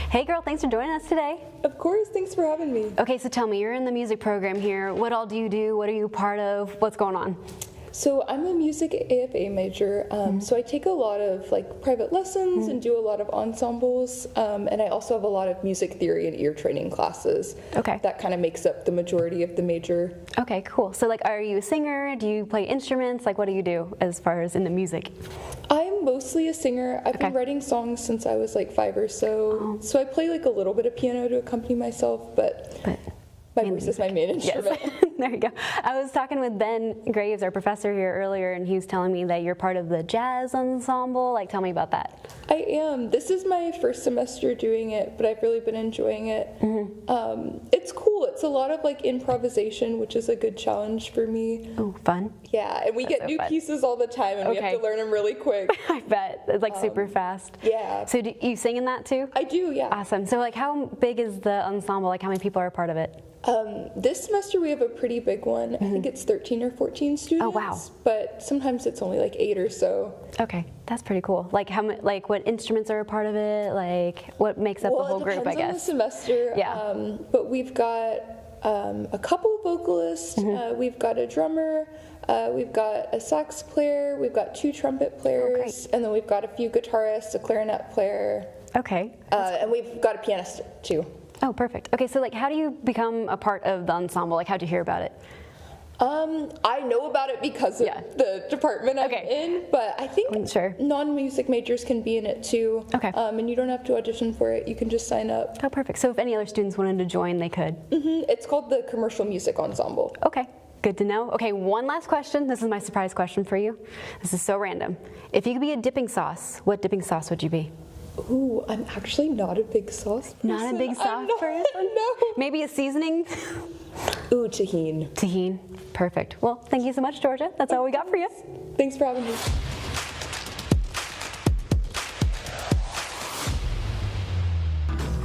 Hey girl, thanks for joining us today. Of course, thanks for having me. Okay, so tell me, you're in the music program here. What all do you do? What are you part of? What's going on? So I'm a music AFA major, so I take a lot of private lessons and do a lot of ensembles, and I also have a lot of music theory and ear training classes. Okay. That kind of makes up the majority of the major. Okay, cool. So are you a singer? Do you play instruments? What do you do as far as in the music? I'm mostly a singer. I've been writing songs since I was 5 or so. So I play a little bit of piano to accompany myself, but my voice is my main instrument. Yes. There you go. I was talking with Ben Graves, our professor here earlier, and he was telling me that you're part of the jazz ensemble. Tell me about that. I am. This is my first semester doing it, but I've really been enjoying it. It's cool. it's a lot of like improvisation, which is a good challenge for me. Oh, fun. Yeah, and we get new pieces all the time, and we have to learn them really quick. I bet. It's like super fast. Yeah. So do you sing in that too? I do, yeah. Awesome. So like how big is the ensemble? Like how many people are a part of it? This semester we have a pretty big one. I think it's 13 or 14 students. Oh, wow. But sometimes it's only like 8 or so. Okay, that's pretty cool. Like like what instruments are a part of it? Like what makes up the whole group, I guess? It depends on the semester. Yeah. But we've got a couple vocalists. We've got a drummer. We've got a sax player. We've got 2 trumpet players. And then we've got a few guitarists, a clarinet player. Okay. And we've got a pianist too. Oh, perfect. Okay, so like how do you become a part of the ensemble? Like how'd you hear about it? I know about it because of the department I'm in, but I think non-music majors can be in it too. Okay. And you don't have to audition for it. You can just sign up. Oh, perfect. So if any other students wanted to join, they could? It's called the Commercial Music Ensemble. Okay. Good to know. Okay, one last question. This is my surprise question for you. This is so random. If you could be a dipping sauce, what dipping sauce would you be? Ooh, I'm actually not a big sauce person. Not a big sauce person? No. Maybe a seasoning? Ooh, tahini. Tahini. Perfect. Well, thank you so much, Georgia. That's all we got for you. Thanks for having me.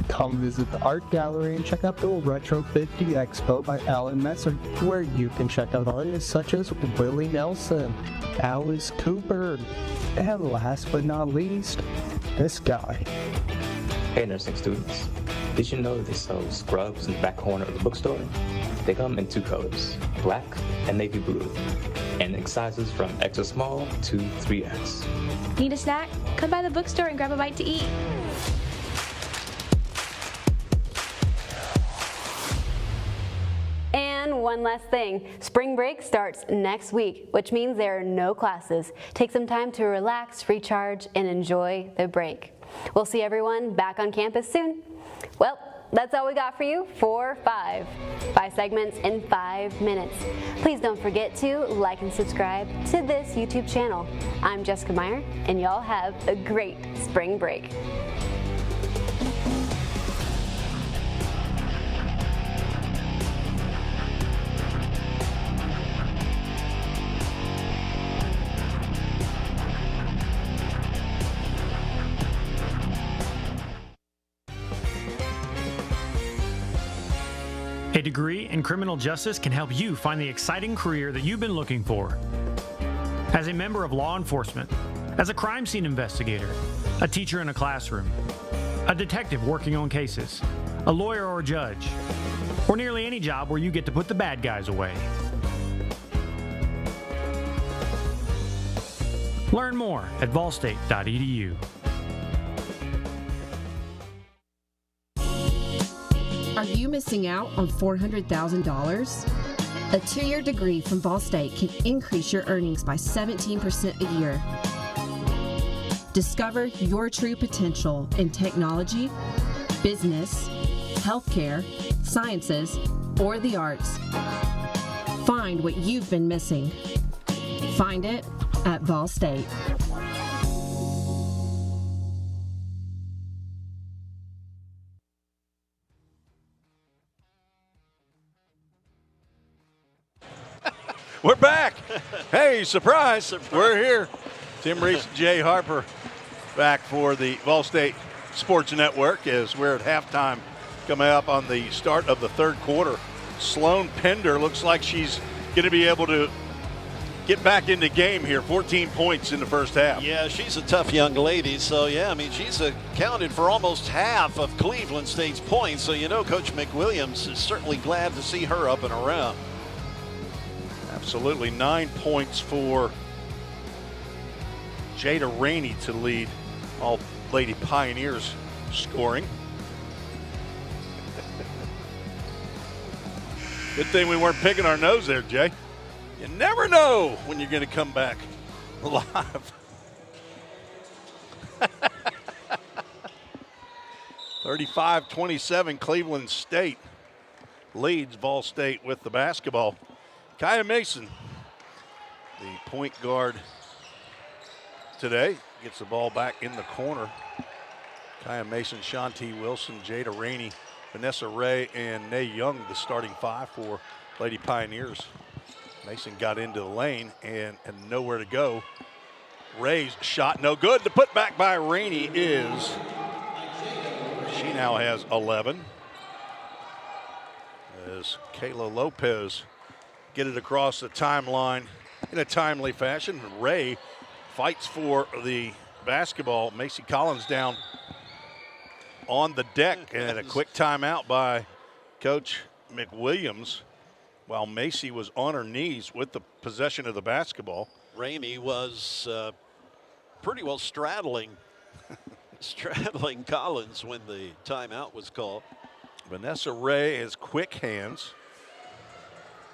Come visit the art gallery and check out the Retro 50 Expo by Alan Messer, where you can check out artists such as Willie Nelson, Alice Cooper, and last but not least, this guy. Hey nursing students, did you know they sell scrubs in the back corner of the bookstore? They come in 2 colors, black and navy blue, and in sizes from extra small to 3X. Need a snack? Come by the bookstore and grab a bite to eat. And one last thing, spring break starts next week, which means there are no classes. Take some time to relax, recharge, and enjoy the break. We'll see everyone back on campus soon. Well, that's all we got for you for 5 segments in 5 minutes. Please don't forget to like and subscribe to this YouTube channel. I'm Jessica Meyer, and y'all have a great spring break. A degree in criminal justice can help you find the exciting career that you've been looking for. As a member of law enforcement, as a crime scene investigator, a teacher in a classroom, a detective working on cases, a lawyer or a judge, or nearly any job where you get to put the bad guys away. Learn more at VolState.edu. Are you missing out on $400,000? A 2-year degree from VolState can increase your earnings by 17% a year. Discover your true potential in technology, business, healthcare, sciences, or the arts. Find what you've been missing. Find it at VolState. We're back. Hey, surprise. We're here. Tim Reese and Jay Harper back for the VolState Sports Network as we're at halftime coming up on the start of the 3rd quarter. Sloan Pender looks like she's going to be able to get back into game here. 14 points in the first half. Yeah, she's a tough young lady. So, yeah, I mean, she's accounted for almost half of Cleveland State's points. So, you know, Coach McWilliams is certainly glad to see her up and around. Absolutely. 9 points for Jada Rainey to lead all Lady Pioneers scoring. Good thing we weren't picking our nose there, Jay. You never know when you're going to come back alive. 35-27, Cleveland State leads VolState with the basketball. Kaya Mason, the point guard today, gets the ball back in the corner. Kaya Mason, Shanti Wilson, Jada Rainey Vanessa Ray and Nay Young, the starting 5 for Lady Pioneers. Mason got into the lane and nowhere to go. Ray's shot no good. The putback by Rainey is, she now has 11. As Kayla Lopez get it across the timeline in a timely fashion. Ray fights for the basketball. Macy Collins down on the deck, and a quick timeout by Coach McWilliams while Macy was on her knees with the possession of the basketball. Rainey was pretty well straddling Collins when the timeout was called. Vanessa Ray has quick hands,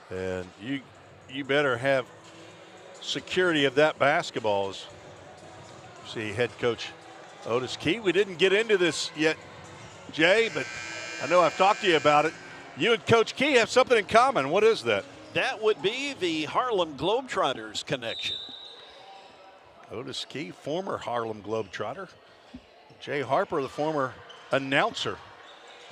and you better have security of that basketball. As see head coach Otis Key. We didn't get into this yet, Jay, but I know I've talked to you about it. You and Coach Key have something in common. What is that? That would be the Harlem Globetrotters connection. Otis Key, former Harlem Globetrotter. Jay Harper, the former announcer.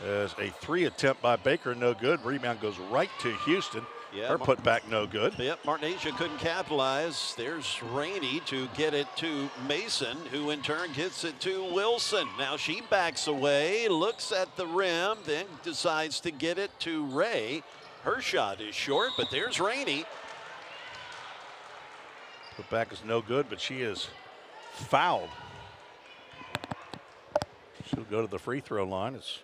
As a 3 attempt by Baker, no good. Rebound goes right to Houston. Yeah, her putback, no good. Yep, Martin couldn't capitalize. There's Rainey to get it to Mason, who in turn gets it to Wilson. Now she backs away, looks at the rim, then decides to get it to Ray. Her shot is short, but there's Rainey. Putback is no good, but she is fouled. She'll go to the free throw line. It's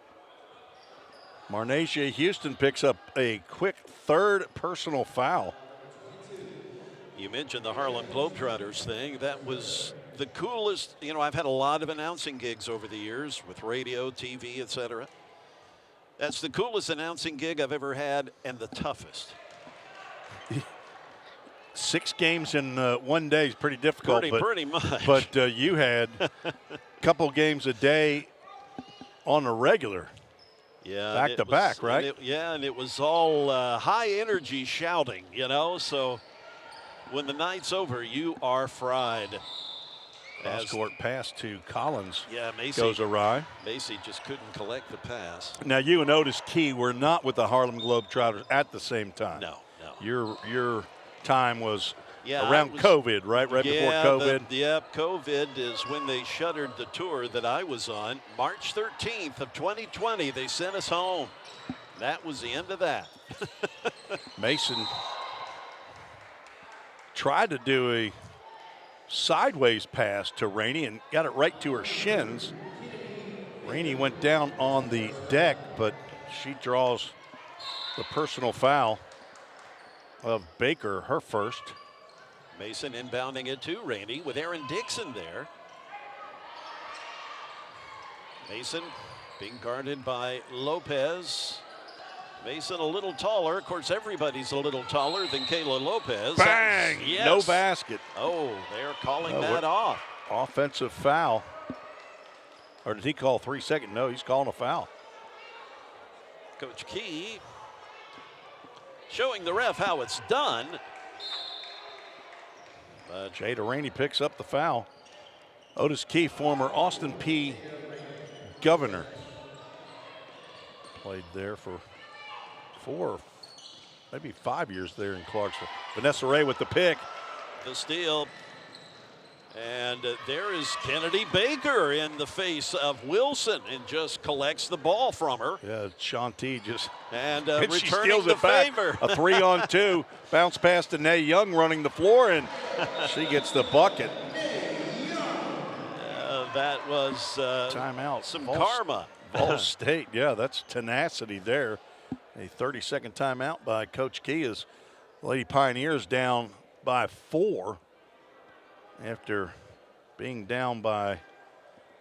Marnasia Houston picks up a quick 3rd personal foul. You mentioned the Harlem Globetrotters thing. That was the coolest. You know, I've had a lot of announcing gigs over the years with radio, TV, etc. That's the coolest announcing gig I've ever had, and the toughest. 6 games in 1 day is pretty difficult. Pretty much. But you had a couple games a day on a regular. Yeah, back to back, right? And it was all high energy shouting, you know. So when the night's over, you are fried. Cross-court pass to Collins. Yeah, Macy goes awry. Macy just couldn't collect the pass. Now you and Otis Key were not with the Harlem Globetrotters at the same time. No. Your time was around COVID, right? Right before COVID. COVID is when they shuttered the tour that I was on. March 13th of 2020, they sent us home. That was the end of that. Mason tried to do a sideways pass to Rainey and got it right to her shins. Rainey went down on the deck, but she draws the personal foul of Baker, her first. Mason inbounding it to Rainey with Aaron Dixon there. Mason being guarded by Lopez. Mason a little taller. Of course, everybody's a little taller than Kayla Lopez. Bang! Yes. No basket. Oh, they're calling that off. Offensive foul. Or did he call 3 seconds? No, he's calling a foul. Coach Key showing the ref how it's done. But Jada Rainey picks up the foul. Otis Key, former Austin P. Governor. Played there for 4, maybe 5 years there in Clarksville. Vanessa Ray with the pick. The steal. And there is Kennedy Baker in the face of Wilson and just collects the ball from her. Yeah, Shanti just and she returning steals the it back. favor. A 3-on-2 bounce pass to Nay Young running the floor, and she gets the bucket. That was timeout. Some karma. VolState, yeah, that's tenacity there. A 30-second timeout by Coach Key as Lady Pioneers down by 4 after being down by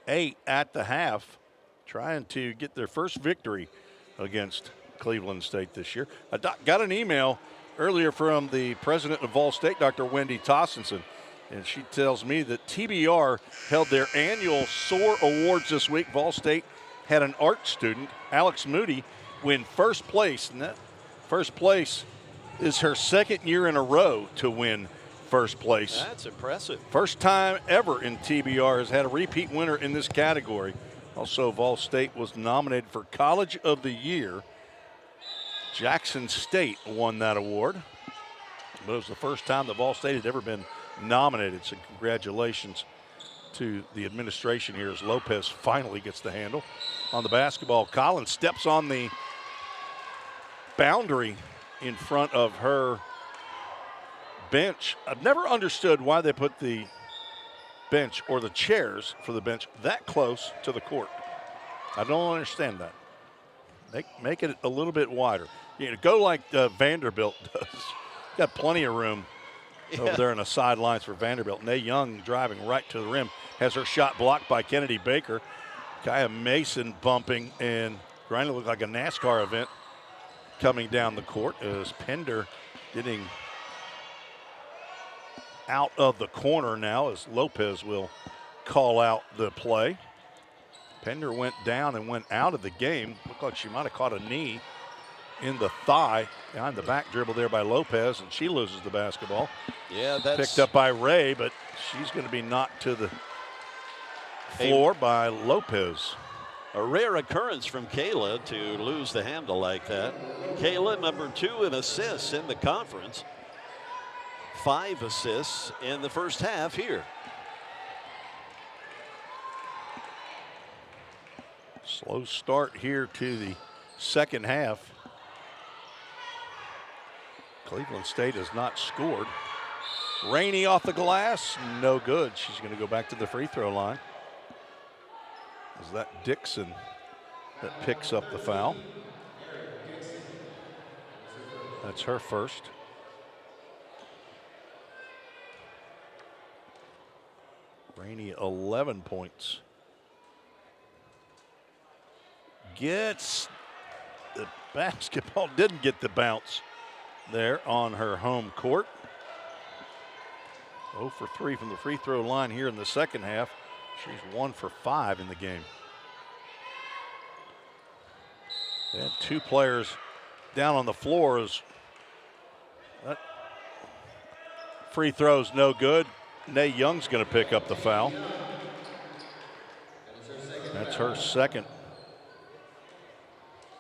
8 at the half, trying to get their first victory against Cleveland State this year. I got an email earlier from the president of VolState, Dr. Wendy Tossenson, and she tells me that TBR held their annual SOAR Awards this week. VolState had an art student, Alex Moody, win first place, and that first place is her 2nd year in a row to win first place. That's impressive. First time ever in TBR has had a repeat winner in this category. Also, VolState was nominated for College of the Year. Jackson State won that award. But it was the first time that VolState had ever been nominated. So congratulations to the administration here as Lopez finally gets the handle on the basketball. Collins steps on the boundary in front of her bench. I've never understood why they put the bench or the chairs for the bench that close to the court. I don't understand that. Make it a little bit wider. You know, go like Vanderbilt does. Got plenty of room over there in the sidelines for Vanderbilt. Nay Young driving right to the rim. Has her shot blocked by Kennedy Baker. Kaya Mason bumping and trying to look like a NASCAR event coming down the court as Pender getting out of the corner now as Lopez will call out the play. Pender went down and went out of the game. Looked like she might have caught a knee in the thigh. Behind the back dribble there by Lopez, and she loses the basketball. Yeah, that's picked up by Ray, but she's going to be knocked to the floor by Lopez. A rare occurrence from Kayla to lose the handle like that. Kayla, number 2 in assists in the conference. 5 assists in the first half here. Slow start here to the second half. Cleveland State has not scored. Rainey off the glass, no good. She's going to go back to the free throw line. Is that Dixon that picks up the foul? That's her first. Rainey, 11 points. Gets the basketball, didn't get the bounce there on her home court. 0 for 3 from the free throw line here in the second half. She's 1 for 5 in the game. They had 2 players down on the floor as that free throw's no good. Nay Young's going to pick up the foul. That's her second.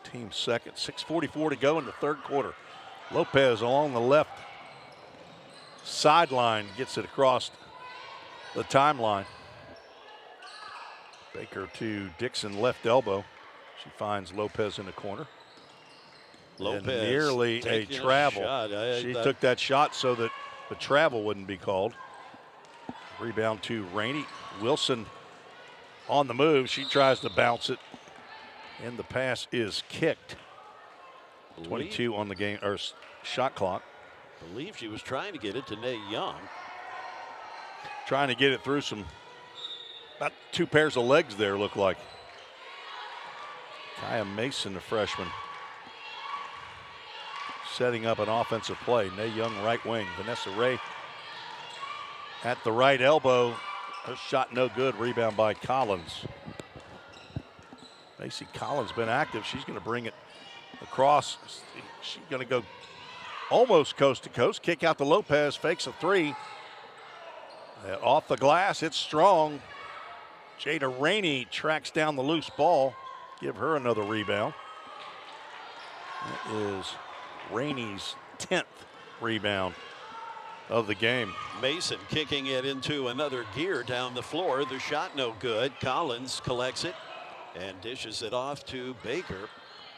Team second. 6:44 to go in the third quarter. Lopez along the left sideline gets it across the timeline. Baker to Dixon, left elbow. She finds Lopez in the corner. Lopez and nearly a travel. She took that shot so that the travel wouldn't be called. Rebound to Rainey. Wilson on the move. She tries to bounce it, and the pass is kicked. 22 on the game or shot clock. I believe she was trying to get it to Nay Young. Trying to get it through about 2 pairs of legs there, look like. Kaya Mason, the freshman, setting up an offensive play. Nay Young, right wing. Vanessa Ray at the right elbow. Her shot no good. Rebound by Collins. Macy Collins been active. She's going to bring it across. She's going to go almost coast to coast. Kick out to Lopez. Fakes a 3. Off the glass. It's strong. Jada Rainey tracks down the loose ball. Give her another rebound. That is Rainey's 10th rebound of the game. Mason kicking it into another gear down the floor. The shot no good. Collins collects it and dishes it off to Baker.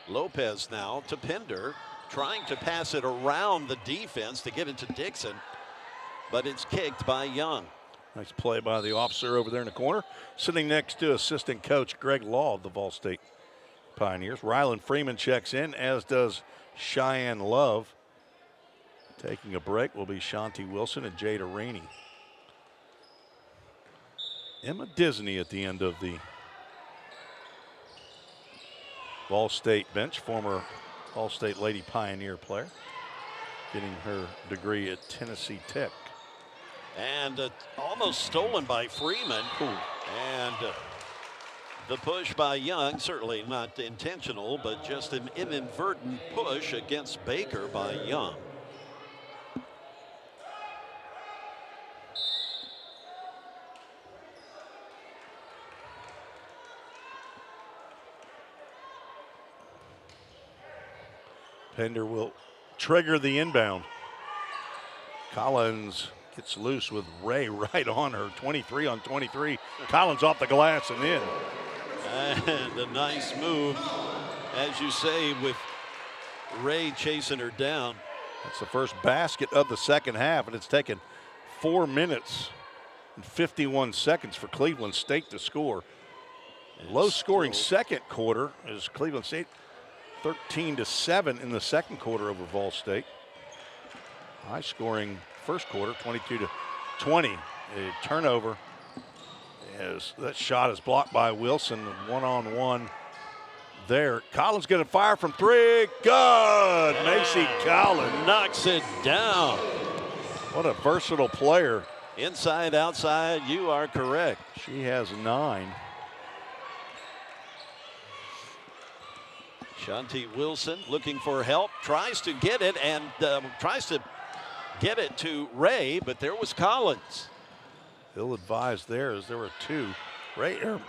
Lopez now to Pender, trying to pass it around the defense to get it to Dixon, but it's kicked by Young. Nice play by the officer over there in the corner. Sitting next to assistant coach Greg Law of the VolState Pioneers. Rylan Freeman checks in, as does Cheyenne Love. Taking a break will be Shanti Wilson and Jada Rainey. Emma Disney at the end of the VolState bench, former VolState Lady Pioneer player, getting her degree at Tennessee Tech. And almost stolen by Freeman. And the push by Young, certainly not intentional, but just an inadvertent push against Baker by Young. Pender will trigger the inbound. Collins gets loose with Ray right on her. 23 on 23. Collins off the glass and in. And a nice move, as you say, with Ray chasing her down. That's the first basket of the second half, and it's taken 4 minutes and 51 seconds for Cleveland State to score. Low-scoring second quarter is Cleveland State 13-7 in the second quarter over VolState. High-scoring first quarter, 22-20. A turnover as that shot is blocked by Wilson. One-on-one there. Collins going to fire from three. Good. Macy Collins knocks it down. What a versatile player. Inside, outside, you are correct. She has 9. Shanti Wilson looking for help, tries to get it and tries to get it to Ray, but there was Collins. Ill-advised there as there were 2.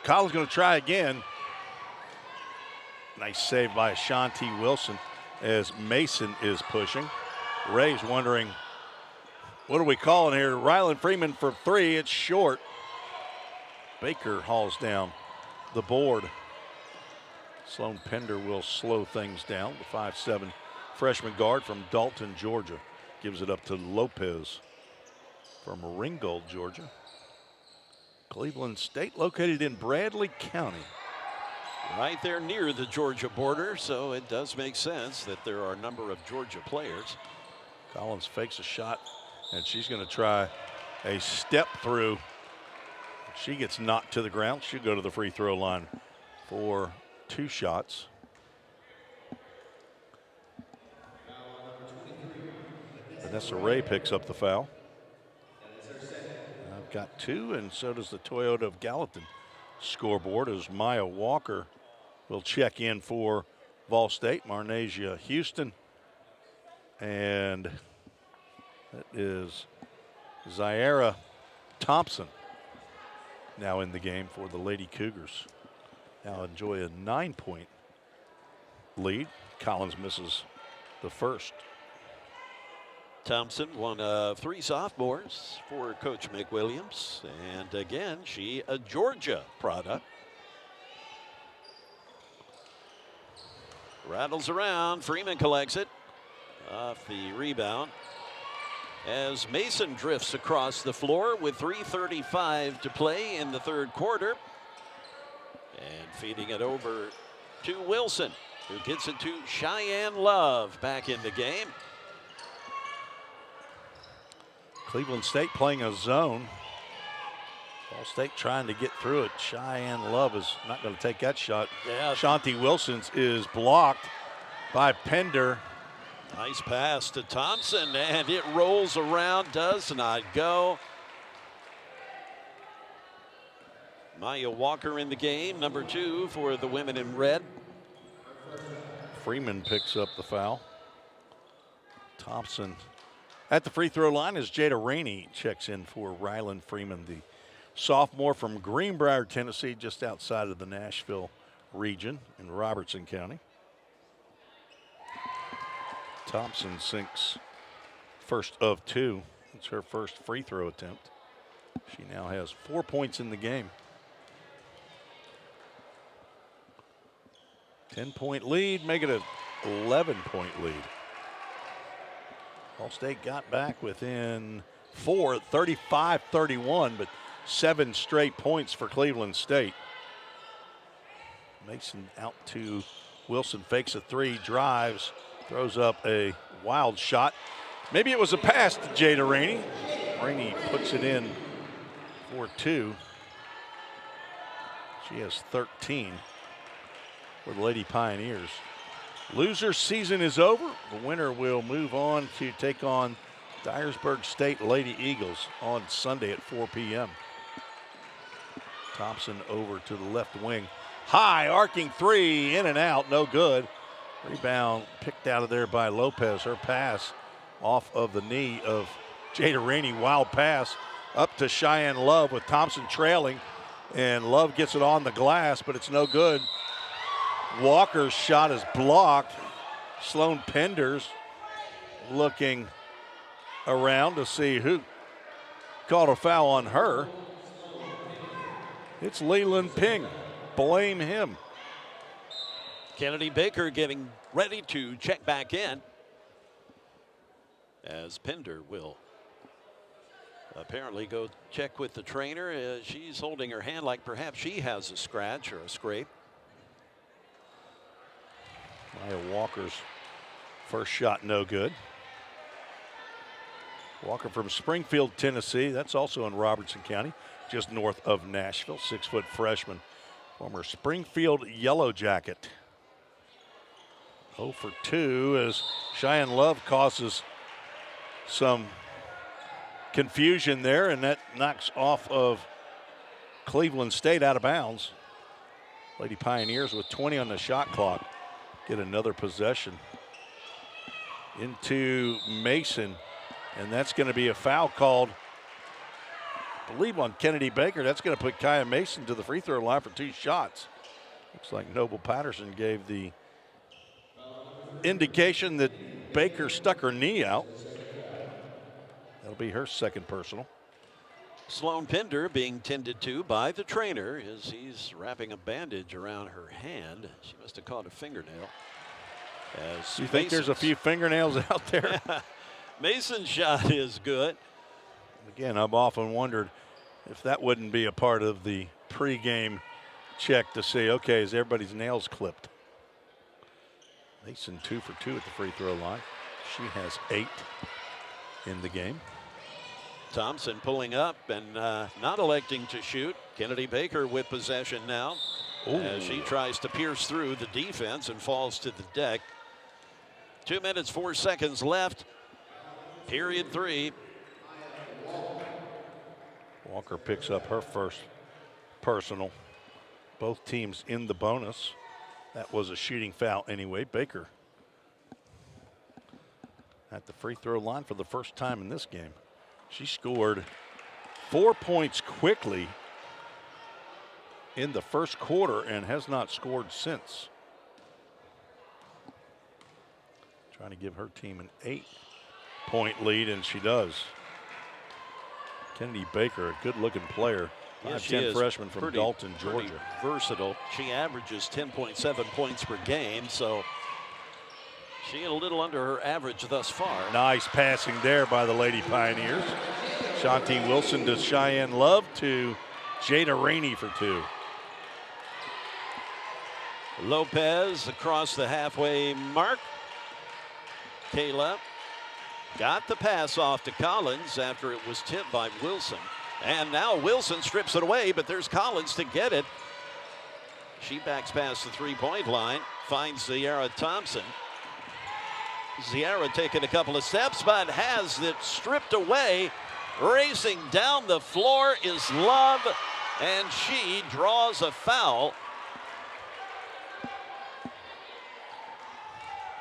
Collins going to try again. Nice save by Shanti Wilson as Mason is pushing. Ray's wondering, what are we calling here? Rylan Freeman for 3, it's short. Baker hauls down the board. Sloan Pender will slow things down. The 5'7" freshman guard from Dalton, Georgia. Gives it up to Lopez from Ringgold, Georgia. Cleveland State located in Bradley County. Right there near the Georgia border, so it does make sense that there are a number of Georgia players. Collins fakes a shot, and she's going to try a step through. She gets knocked to the ground. She'll go to the free throw line for 2 shots. Vanessa Ray picks up the foul. I've got 2, and so does the Toyota of Gallatin scoreboard as Maya Walker will check in for VolState. Marnasia Houston. And that is Zaira Thompson now in the game for the Lady Cougars. Now enjoy a 9-point lead. Collins misses the first. Thompson, one of 3 sophomores for Coach McWilliams. And again, she a Georgia product. Rattles around, Freeman collects it off the rebound. As Mason drifts across the floor with 3:35 to play in the third quarter. And feeding it over to Wilson, who gets it to Cheyenne Love back in the game. Cleveland State playing a zone. VolState trying to get through it. Cheyenne Love is not going to take that shot. Yeah. Shanti Wilson's is blocked by Pender. Nice pass to Thompson, and it rolls around, does not go. Maya Walker in the game, number 2 for the women in red. Freeman picks up the foul. Thompson at the free throw line as Jada Rainey checks in for Rylan Freeman, the sophomore from Greenbrier, Tennessee, just outside of the Nashville region in Robertson County. Thompson sinks first of 2. It's her first free throw attempt. She now has 4 points in the game. 10-point lead, make it an 11-point lead. VolState got back within 4, 35-31, but 7 straight points for Cleveland State. Mason out to Wilson, fakes a 3, drives, throws up a wild shot. Maybe it was a pass to Jada Rainey. Rainey puts it in for 2. She has 13 for the Lady Pioneers. Loser season is over. The winner will move on to take on Dyersburg State Lady Eagles on Sunday at 4 p.m. Thompson over to the left wing. High arcing 3, in and out, no good. Rebound picked out of there by Lopez. Her pass off of the knee of Jada Rainey. Wild pass up to Cheyenne Love with Thompson trailing. And Love gets it on the glass, but it's no good. Walker's shot is blocked. Sloan Penders looking around to see who called a foul on her. It's Leland Ping. Blame him. Kennedy Baker getting ready to check back in, as Pender will apparently go check with the trainer. She's holding her hand like perhaps she has a scratch or a scrape. Maya Walker's first shot no good. Walker from Springfield, Tennessee. That's also in Robertson County, just north of Nashville. 6-foot freshman, former Springfield Yellow Jacket. 0 for 2 as Cheyenne Love causes some confusion there, and that knocks off of Cleveland State out of bounds. Lady Pioneers with 20 on the shot clock get another possession into Mason, and that's going to be a foul called, I believe, on Kennedy Baker. That's going to put Kaya Mason to the free throw line for 2 shots. Looks like Noble Patterson gave the indication that Baker stuck her knee out. That'll be her second personal. Sloan Pender being tended to by the trainer as he's wrapping a bandage around her hand. She must have caught a fingernail. As you think there's a few fingernails out there? Mason's shot is good. Again, I've often wondered if that wouldn't be a part of the pregame check to see, okay, is everybody's nails clipped? Mason 2 for 2 at the free throw line. She has 8 in the game. Thompson pulling up and not electing to shoot. Kennedy Baker with possession now. As she tries to pierce through the defense and falls to the deck. 2 minutes, 4 seconds left. Period 3. Walker picks up her first personal. Both teams in the bonus. That was a shooting foul anyway. Baker at the free throw line for the first time in this game. She scored 4 points quickly in the first quarter and has not scored since. Trying to give her team an 8-point lead, and she does. Kennedy Baker, a good-looking player. 5'10" freshman from Dalton, Georgia. Versatile. She averages 10.7 points per game, so she a little under her average thus far. Nice passing there by the Lady Pioneers. Shanti Wilson to Cheyenne Love to Jada Rainey for 2. Lopez across the halfway mark. Kayla got the pass off to Collins after it was tipped by Wilson. And now Wilson strips it away, but there's Collins to get it. She backs past the three-point line, finds Ziara Thompson. Ziara taking a couple of steps, but has it stripped away. Racing down the floor is Love, and she draws a foul.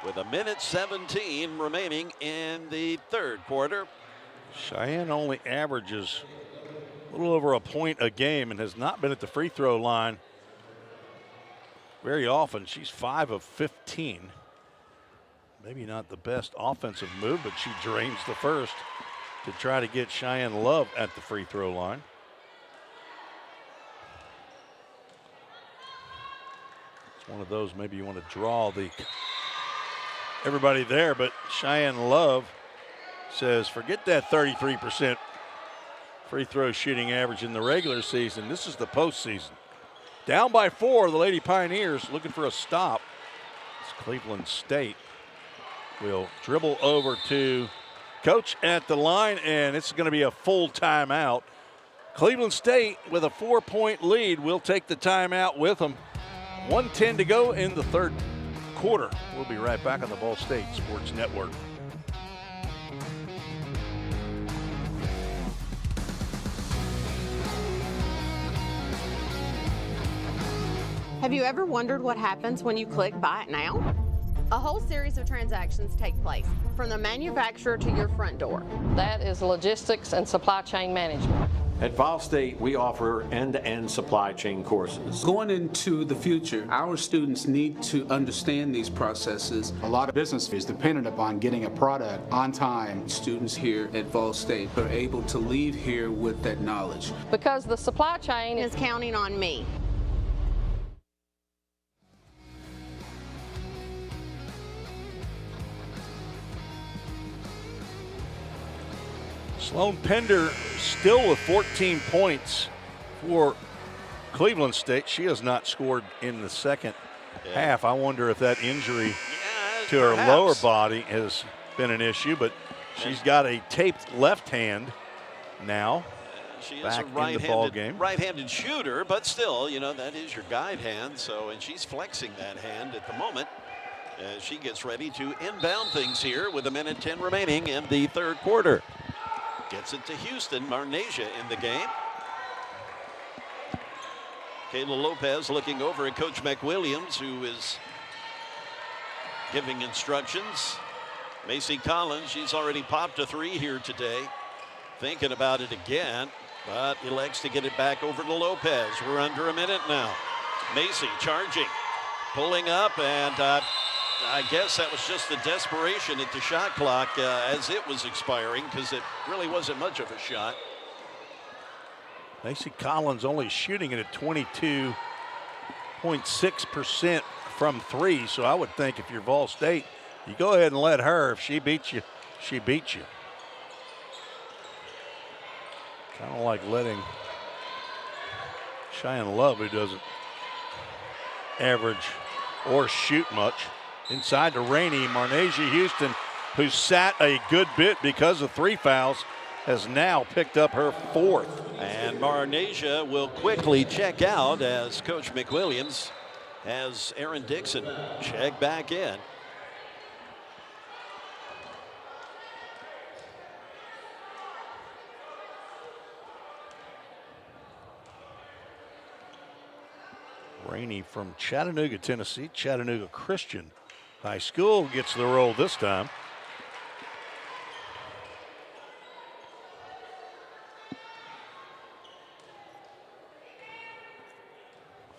With 1:17 remaining in the third quarter. Cheyenne only averages a little over a point a game and has not been at the free throw line very often. She's 5 of 15. Maybe not the best offensive move, but she drains the first to try to get Cheyenne Love at the free throw line. It's one of those, maybe you want to draw everybody there, but Cheyenne Love says, forget that 33% free throw shooting average in the regular season. This is the postseason. Down by 4, the Lady Pioneers looking for a stop. It's Cleveland State will dribble over to Coach at the line, and it's going to be a full timeout. Cleveland State with a 4-point lead will take the timeout with them. 1:10 to go in the third quarter. We'll be right back on the VolState Sports Network. Have you ever wondered what happens when you click Buy It Now? A whole series of transactions take place, from the manufacturer to your front door. That is logistics and supply chain management. At VolState, we offer end-to-end supply chain courses. Going into the future, our students need to understand these processes. A lot of business is dependent upon getting a product on time. Students here at VolState are able to leave here with that knowledge. Because the supply chain is counting on me. Sloan Pender still with 14 points for Cleveland State. She has not scored in the second half. I wonder if that injury to her lower body has been an issue, but she's got a taped left hand now. She is back a in the ball game. right-handed shooter, but still, you know, that is your guide hand. So, and she's flexing that hand at the moment as she gets ready to inbound things here with 1:10 remaining in the third quarter. Gets it to Houston. Marnasia in the game. Kayla Lopez looking over at Coach McWilliams, who is giving instructions. Macy Collins, she's already popped a 3 here today. Thinking about it again, but elects to get it back over to Lopez. We're under a minute now. Macy charging, pulling up, and I guess that was just the desperation at the shot clock as it was expiring, because it really wasn't much of a shot. Macy Collins only shooting it at 22.6% from 3. So I would think if you're Vol State, you go ahead and let her. If she beats you, she beats you. Kind of like letting Cheyenne Love, who doesn't average or shoot much. Inside to Rainey. Marnasia Houston, who sat a good bit because of 3 fouls, has now picked up her 4th. And Marnasia will quickly check out as Coach McWilliams has Aaron Dixon check back in. Rainey from Chattanooga, Tennessee, Chattanooga Christian High School gets the roll this time.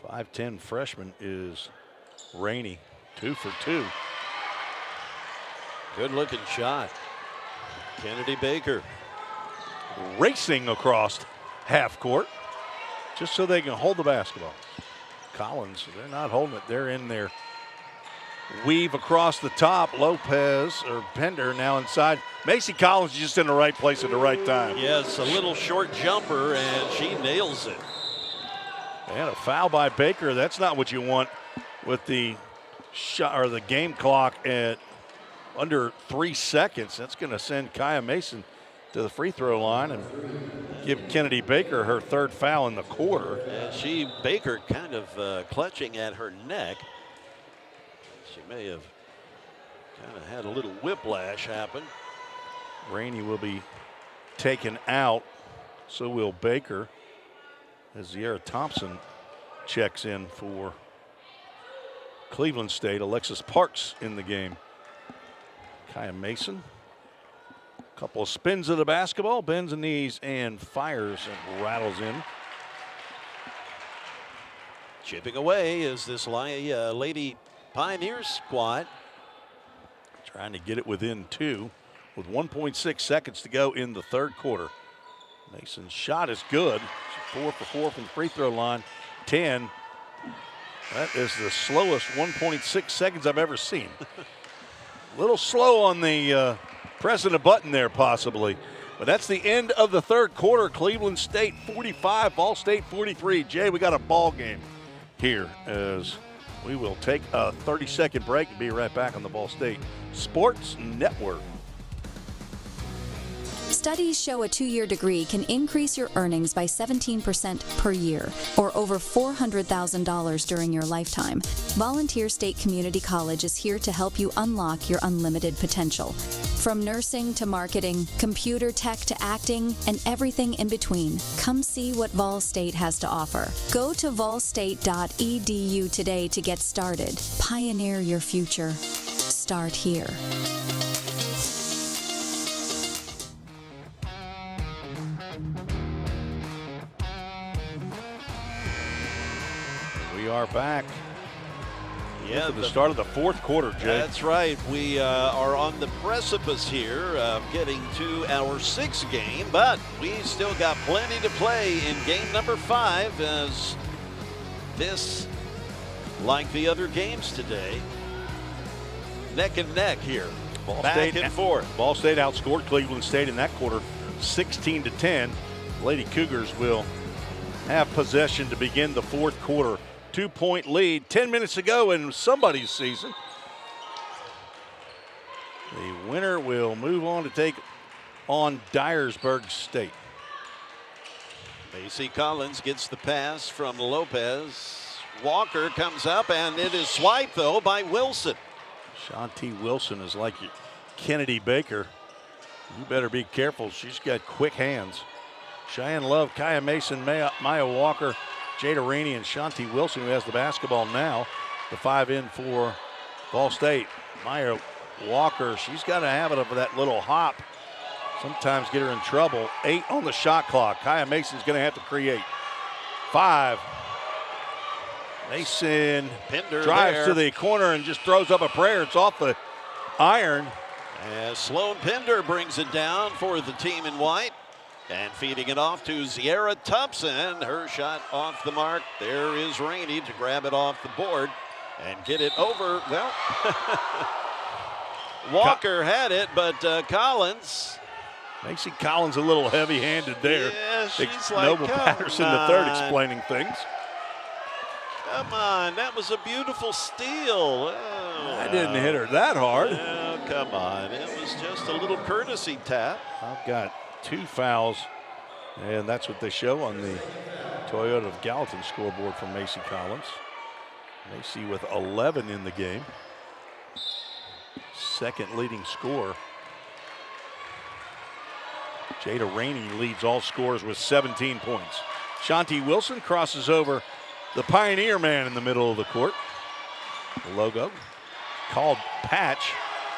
A 5'10" freshman is Rainey, 2 for 2. Good looking shot. Kennedy Baker racing across half court just so they can hold the basketball. Collins, they're not holding it. They're in there. Weave across the top. Lopez or Pender now inside. Macy Collins just in the right place at the right time. Yes, a little short jumper, and she nails it. And a foul by Baker. That's not what you want with the shot or the game clock at under 3 seconds. That's going to send Kaya Mason to the free throw line and give Kennedy Baker her 3rd foul in the quarter. And Baker kind of clutching at her neck. She may have kind of had a little whiplash happen. Rainey will be taken out. So will Baker as Zierra Thompson checks in for Cleveland State. Alexis Parks in the game. Kaya Mason. Couple of spins of the basketball, bends the knees and fires and rattles in. Chipping away is this Lady Pioneers squad. Trying to get it within 2 with 1.6 seconds to go in the third quarter. Mason's shot is good. She's 4 for 4 from the free throw line. 10. That is the slowest 1.6 seconds I've ever seen. A little slow on the pressing a button there possibly. But that's the end of the third quarter. Cleveland State 45, Vol State 43. Jay, we got a ball game here as we will take a 30-second break and be right back on the Vol State Sports Network. Studies show a 2-year degree can increase your earnings by 17% per year, or over $400,000 during your lifetime. Volunteer State Community College is here to help you unlock your unlimited potential. From nursing to marketing, computer tech to acting, and everything in between, come see what Vol State has to offer. Go to volstate.edu today to get started. Pioneer your future. Start here. We are back. Yeah, the start of the fourth quarter, Jay. That's right. We are on the precipice here of getting to our sixth game, but we still got plenty to play in game number 5, as this, like the other games today, neck and neck here. Back and forth. VolState outscored Cleveland State in that quarter 16-10. Lady Cougars will have possession to begin the fourth quarter. 2-point lead, 10 minutes to go in somebody's season. The winner will move on to take on Dyersburg State. Macy Collins gets the pass from Lopez. Walker comes up, and it is swiped, though, by Wilson. Shanti Wilson is like Kennedy Baker. You better be careful. She's got quick hands. Cheyenne Love, Kaya Mason, Maya Walker, Jada Rainey, and Shanti Wilson, who has the basketball now. The 5 in for Ball State. Maya Walker, she's got a habit of that little hop. Sometimes get her in trouble. 8 on the shot clock. Kaya Mason's going to have to create. 5. Mason Pinder drives there to the corner and just throws up a prayer. It's off the iron. As Sloan Pinder brings it down for the team in white. And feeding it off to Sierra Thompson. Her shot off the mark. There is Rainey to grab it off the board and get it over. Well, Walker had it, but Collins. Macy Collins a little heavy-handed there. Yeah, she's like, Noble Patterson III explaining things. Come on, that was a beautiful steal. Oh, I didn't hit her that hard. Oh, come on. It was just a little courtesy tap. I've got 2 fouls, and that's what they show on the Toyota of Gallatin scoreboard from Macy Collins. Macy with 11 in the game. Second leading scorer. Jada Rainey leads all scorers with 17 points. Shanti Wilson crosses over the Pioneer man in the middle of the court. The logo called patch.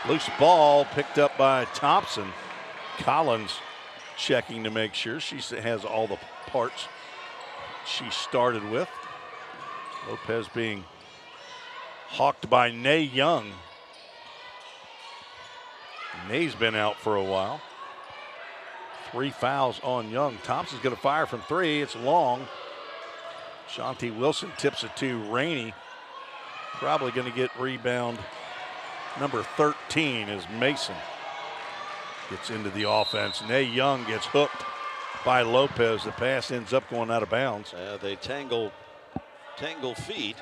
Loose ball picked up by Thompson. Collins checking to make sure she has all the parts she started with. Lopez being hawked by Nay Young. Nay's been out for a while. 3 fouls on Young. Thompson's going to fire from 3. It's long. Shanti Wilson tips it to Rainey. Probably going to get rebound number 13 as Mason gets into the offense. Nay Young gets hooked by Lopez. The pass ends up going out of bounds. They tangle feet.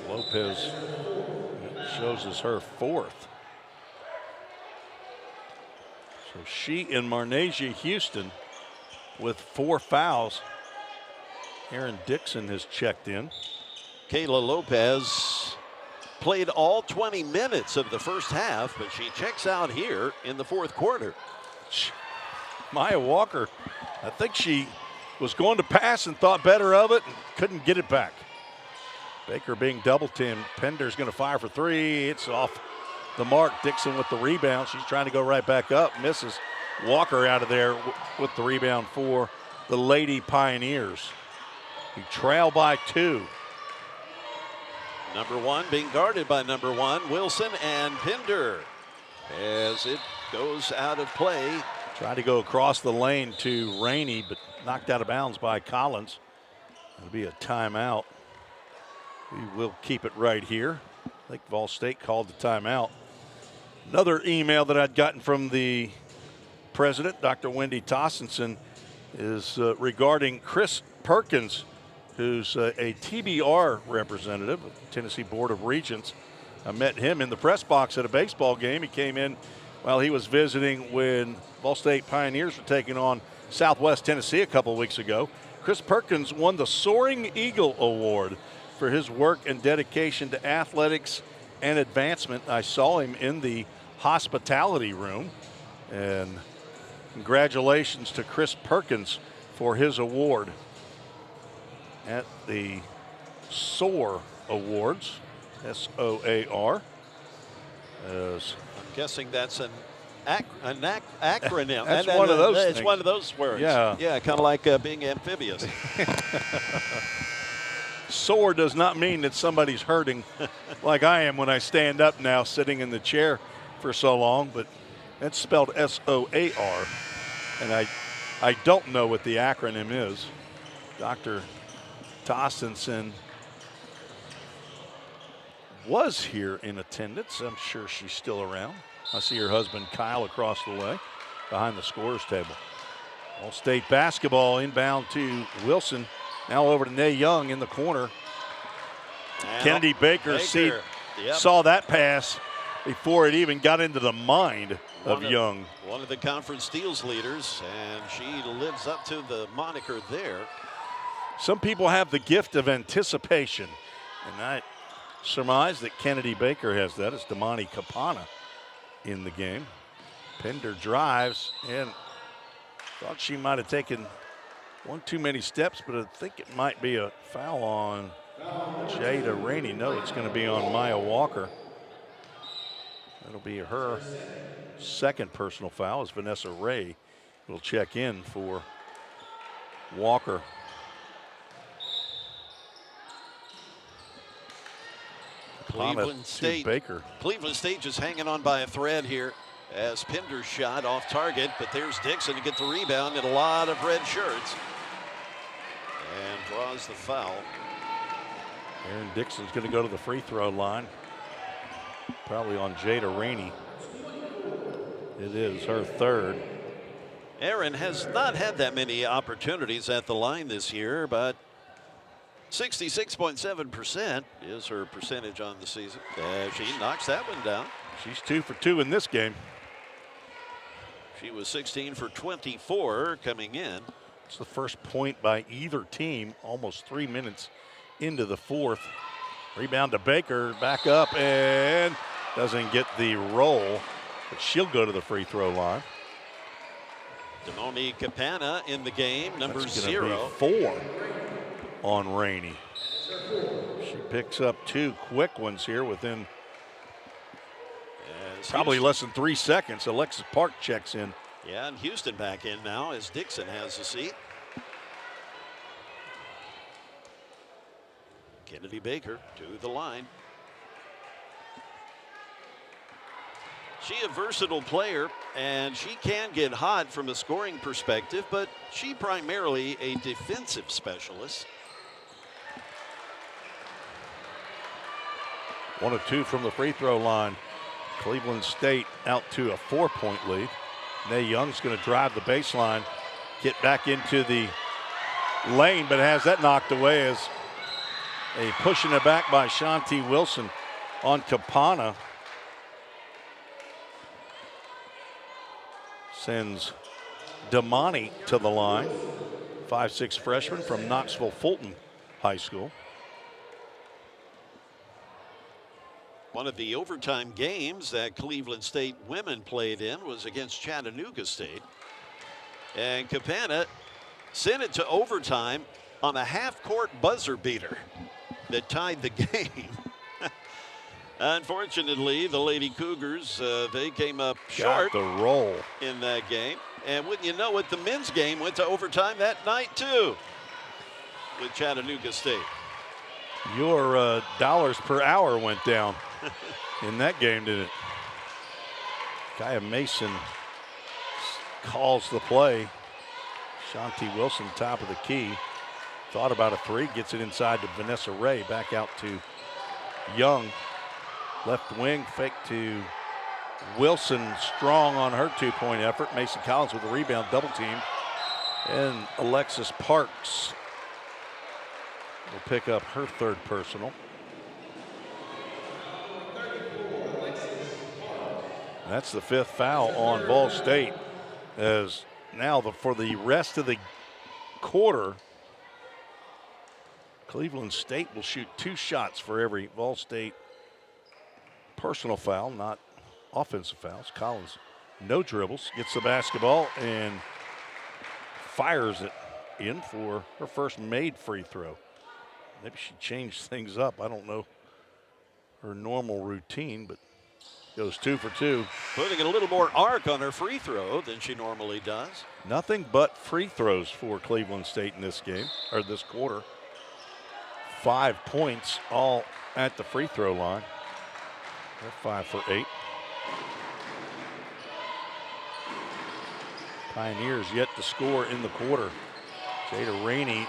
Lopez shows us her 4th. So she and Marnasia Houston with 4 fouls. Aaron Dixon has checked in. Kayla Lopez played all 20 minutes of the first half, but she checks out here in the fourth quarter. Maya Walker, I think she was going to pass and thought better of it and couldn't get it back. Baker being double teamed. Pender's going to fire for 3. It's off the mark. Dixon with the rebound. She's trying to go right back up. Misses. Walker out of there with the rebound for the Lady Pioneers. He trail by 2. Number 1 being guarded by number 1, Wilson and Pinder. As it goes out of play. Tried to go across the lane to Rainey, but knocked out of bounds by Collins. It'll be a timeout. We will keep it right here. I think Vol State called the timeout. Another email that I'd gotten from the president, Dr. Wendy Tossenson, is regarding Chris Perkins, who's a TBR representative, Tennessee Board of Regents. I met him in the press box at a baseball game. He came in while he was visiting when Vol State Pioneers were taking on Southwest Tennessee a couple weeks ago. Chris Perkins won the Soaring Eagle Award for his work and dedication to athletics and advancement. I saw him in the hospitality room, and congratulations to Chris Perkins for his award at the SOAR Awards, S-O-A-R. I'm guessing that's an acronym. That's one of those It's things. one of those words. Yeah. Yeah, kind of like being amphibious. Sore does not mean that somebody's hurting like I am when I stand up now sitting in the chair for so long, but it's spelled S-O-A-R, and I don't know what the acronym is. Dr. Tostenson was here in attendance. I'm sure she's still around. I see her husband Kyle across the way behind the scorer's table. VolState basketball inbound to Wilson. Now over to Nay Young in the corner. Now, Kennedy Baker saw that pass before it even got into the mind of Young. One of the conference steals leaders, and she lives up to the moniker there. Some people have the gift of anticipation, and I surmise that Kennedy Baker has that. It's Damani Kapana in the game. Pender drives and thought she might have taken one too many steps, but I think it might be a foul on Jada Rainey. No, it's going to be on Maya Walker. That'll be her second personal foul as Vanessa Ray will check in for Walker. Cleveland State. Baker. Cleveland State just hanging on by a thread here as Pinder's shot off target, but there's Dixon to get the rebound in a lot of red shirts and draws the foul. Aaron Dixon's going to go to the free throw line. Probably on Jada Rainey. It is her third. Aaron has not had that many opportunities at the line this year, but 66.7% is her percentage on the season. She knocks that one down. She's 2 for 2 in this game. She was 16 for 24 coming in. It's the first point by either team, almost 3 minutes into the fourth. Rebound to Baker, back up, and doesn't get the roll, but she'll go to the free throw line. Damoni Kapana in the game, number That's 0. Be 4 on Rainey. She picks up 2 quick ones here within probably less than 3 seconds. Alexis Park checks in. Yeah, and Houston back in now as Dixon has the seat. Kennedy Baker to the line. She a versatile player, and she can get hot from a scoring perspective, but she primarily a defensive specialist. 1 of 2 from the free throw line. Cleveland State out to a 4-point lead. Nay Young's going to drive the baseline, get back into the lane, but has that knocked away as a pushing it back by Shanti Wilson on Kapana. Sends Damani to the line. 5'6" freshman from Knoxville Fulton High School. One of the overtime games that Cleveland State women played in was against Chattanooga State. And Kapana sent it to overtime on a half-court buzzer beater that tied the game. Unfortunately, the Lady Cougars, they came up short the roll in that game. And wouldn't you know it, the men's game went to overtime that night too with Chattanooga State. Your dollars per hour went down in that game, didn't it? Kaya Mason calls the play. Shanti Wilson, top of the key. Thought about a 3, gets it inside to Vanessa Ray. Back out to Young. Left wing, fake to Wilson. Strong on her 2-point effort. Mason Collins with a rebound, double team. And Alexis Parks will pick up her 3rd personal. That's the 5th foul on VolState, as now for the rest of the quarter, Cleveland State will shoot 2 shots for every VolState personal foul, not offensive fouls. Collins, no dribbles, gets the basketball and fires it in for her first made free throw. Maybe she changed things up. I don't know her normal routine, but Goes 2 for 2. Putting a little more arc on her free throw than she normally does. Nothing but free throws for Cleveland State in this game, or this quarter. 5 points, all at the free throw line. They're 5 for 8. Pioneers yet to score in the quarter. Jada Rainey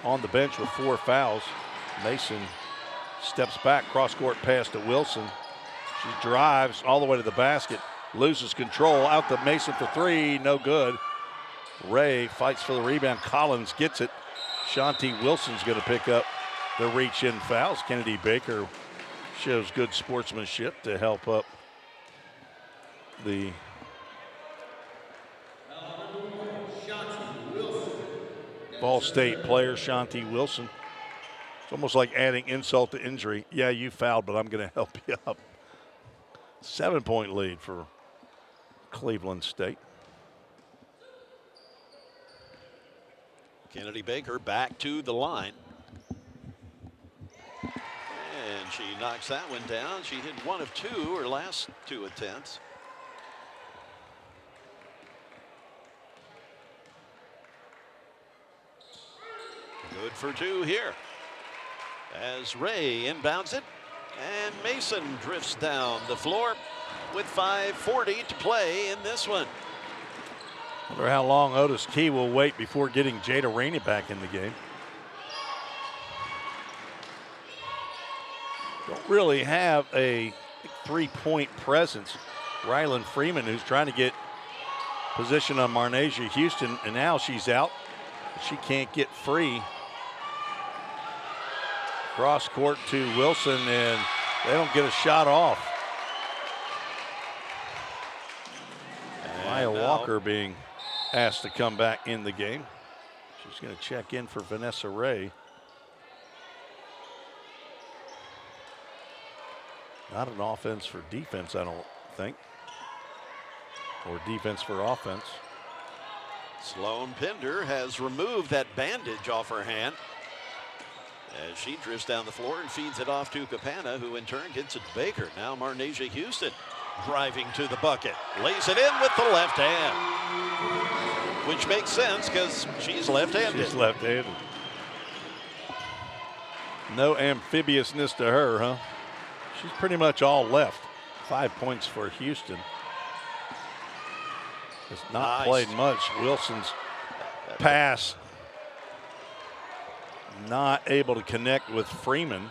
on the bench with 4 fouls. Mason steps back, cross-court pass to Wilson. She drives all the way to the basket, loses control, out to Mason for 3, no good. Ray fights for the rebound. Collins gets it. Shanti Wilson's going to pick up the reach-in fouls. Kennedy Baker shows good sportsmanship to help up the VolState player, Shanti Wilson. It's almost like adding insult to injury. Yeah, you fouled, but I'm going to help you up. 7-point lead for Cleveland State. Kennedy Baker back to the line. And she knocks that one down. She hit 1 of 2 her last 2 attempts. Good for 2 here. As Ray inbounds it. And Mason drifts down the floor with 5:40 to play in this one. Wonder how long Otis Key will wait before getting Jada Rainey back in the game. Don't really have a 3-point presence. Rylan Freeman, who's trying to get position on Marnasia Houston, and now she's out. She can't get free. Cross court to Wilson, and they don't get a shot off. Maya Walker being asked to come back in the game. She's going to check in for Vanessa Ray. Not an offense for defense, I don't think. Or defense for offense. Sloan Pinder has removed that bandage off her hand as she drifts down the floor and feeds it off to Capana, who in turn gets it to Baker. Now Marnasia Houston driving to the bucket. Lays it in with the left hand, which makes sense because she's left-handed. She's left-handed. No amphibiousness to her, huh? She's pretty much all left. 5 points for Houston. Has not played much. Wilson's pass not able to connect with Freeman.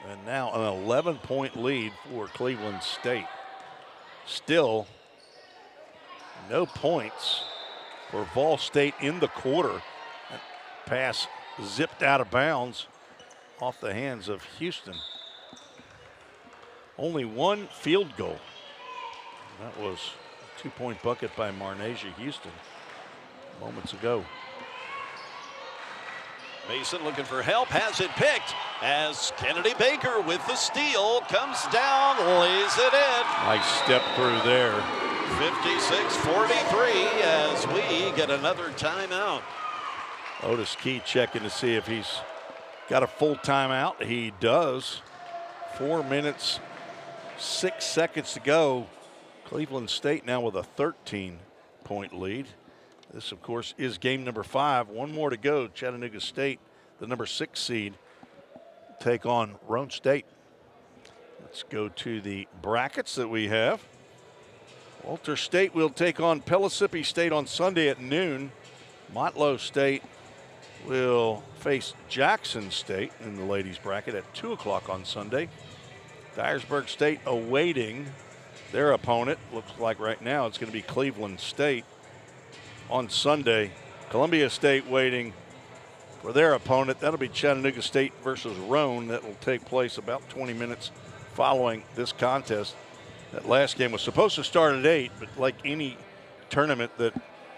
And now an 11-point lead for Cleveland State. Still no points for VolState in the quarter. That pass zipped out of bounds off the hands of Houston. Only 1 field goal. That was a 2-point bucket by Marnasia Houston moments ago. Mason looking for help, has it picked as Kennedy Baker with the steal comes down, lays it in. Nice step through there. 56-43 as we get another timeout. Otis Key checking to see if he's got a full timeout. He does. 4 minutes, 6 seconds to go. Cleveland State now with a 13-point lead. This, of course, is game number 5. 1 more to go. Chattanooga State, the number 6 seed, take on Roane State. Let's go to the brackets that we have. Walter State will take on Pellissippi State on Sunday at noon. Motlow State will face Jackson State in the ladies bracket at 2 o'clock on Sunday. Dyersburg State awaiting their opponent. Looks like right now it's going to be Cleveland State on Sunday. Columbia State waiting for their opponent. That'll be Chattanooga State versus Roane. That will take place about 20 minutes following this contest. That last game was supposed to start at 8, but like any tournament that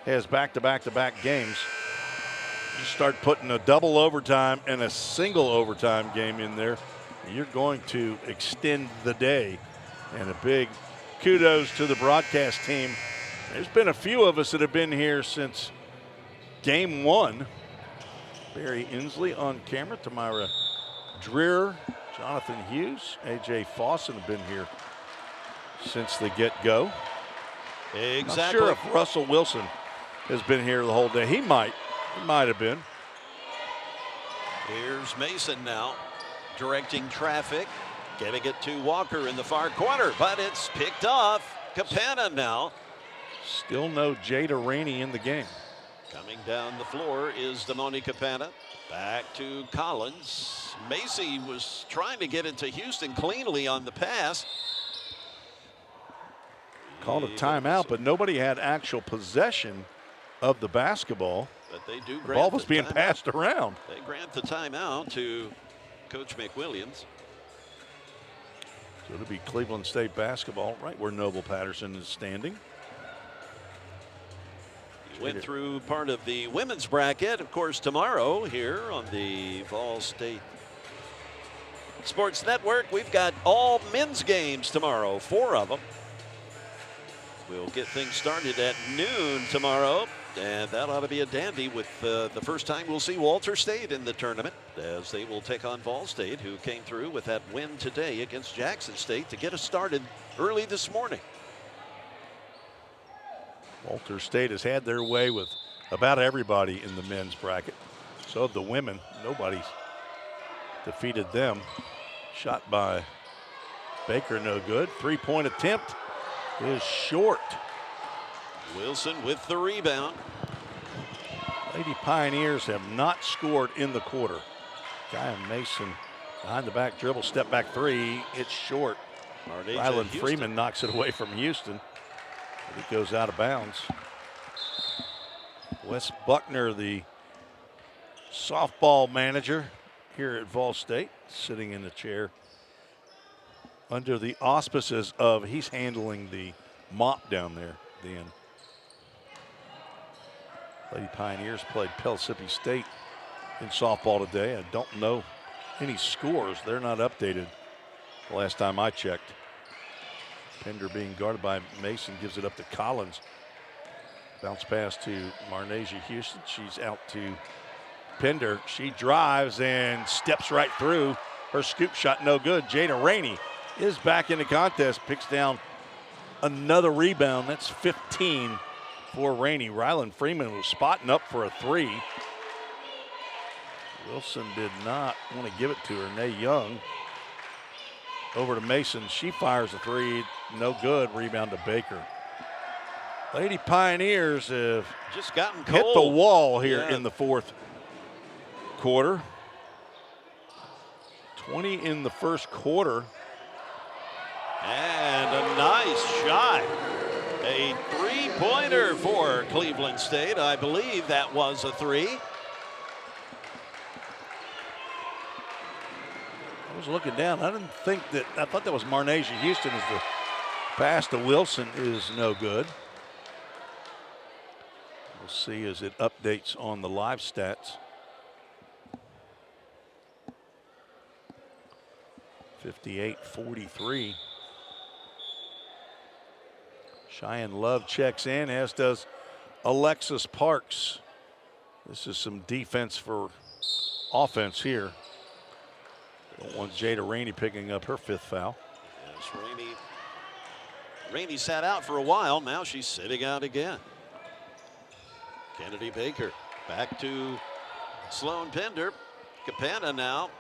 has back-to-back-to-back games, you start putting a double overtime and a single overtime game in there, you're going to extend the day. And a big kudos to the broadcast team. There's been a few of us that have been here since game 1. Barry Inslee on camera, Tamara Dreer, Jonathan Hughes, A.J. Fawson have been here since the get-go. Exactly. Not sure if Russell Wilson has been here the whole day. He might have been. Here's Mason now, directing traffic, giving it to Walker in the far corner, but it's picked off. Capana now. Still no Jada Rainey in the game. Coming down the floor is Damoni Capana. Back to Collins. Macy was trying to get into Houston cleanly on the pass. Called a timeout, but nobody had actual possession of the basketball. But they do grant the ball was being timeout. passed around. They grant the timeout to Coach McWilliams. So it'll be Cleveland State basketball right where Noble Patterson is standing. Went through part of the women's bracket, of course, tomorrow here on the VolState Sports Network. We've got all men's games tomorrow, 4 of them. We'll get things started at noon tomorrow, and that ought to be a dandy with the first time we'll see Walter State in the tournament, as they will take on VolState, who came through with that win today against Jackson State to get us started early this morning. Walter State has had their way with about everybody in the men's bracket. So have the women. Nobody's defeated them. Shot by Baker, no good. 3-point attempt is short. Wilson with the rebound. Lady Pioneers have not scored in the quarter. Guy Mason behind the back dribble, step back three. It's short. Ryland Freeman knocks it away from Houston. It goes out of bounds. Wes Buckner, the softball manager here at VolState, sitting in the chair under the auspices of, he's handling the mop down there at the end. Lady Pioneers played Pellissippi State in softball today. I don't know any scores. They're not updated the last time I checked. Pender being guarded by Mason, gives it up to Collins. Bounce pass to Marnasia Houston. She's out to Pender. She drives and steps right through. Her scoop shot no good. Jada Rainey is back in the contest. Picks down another rebound. That's 15 for Rainey. Ryland Freeman was spotting up for a three. Wilson did not want to give it to her. Nay Young over to Mason. She fires a three. No good. Rebound to Baker. Lady Pioneers have just gotten hit cold. the wall here in the fourth quarter. 20 in the first quarter. And a nice shot. A three-pointer for Cleveland State. I believe that was a three. I was looking down. I thought that was Marnasia Houston as the pass to Wilson is no good. We'll see as it updates on the live stats. 58-43. Cheyenne Love checks in, as does Alexis Parks. This is some defense for offense here. Don't want Jada Rainey picking up her 5th foul. Yes, Rainey sat out for a while. Now she's sitting out again. Kennedy Baker back to Sloan Pender. Capana now.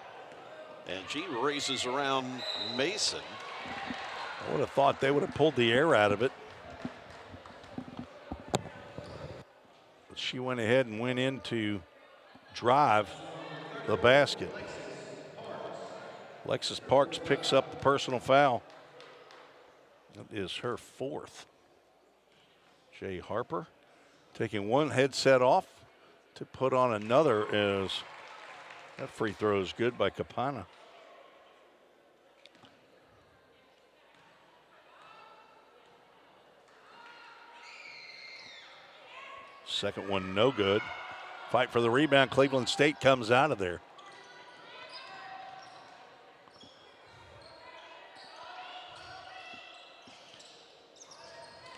And she races around Mason. I would have thought they would have pulled the air out of it. But she went ahead and went in to drive the basket. Alexis Parks picks up the personal foul. That is her 4th. Jay Harper taking one headset off to put on another, as that free throw is good by Capana. Second one no good. Fight for the rebound. Cleveland State comes out of there.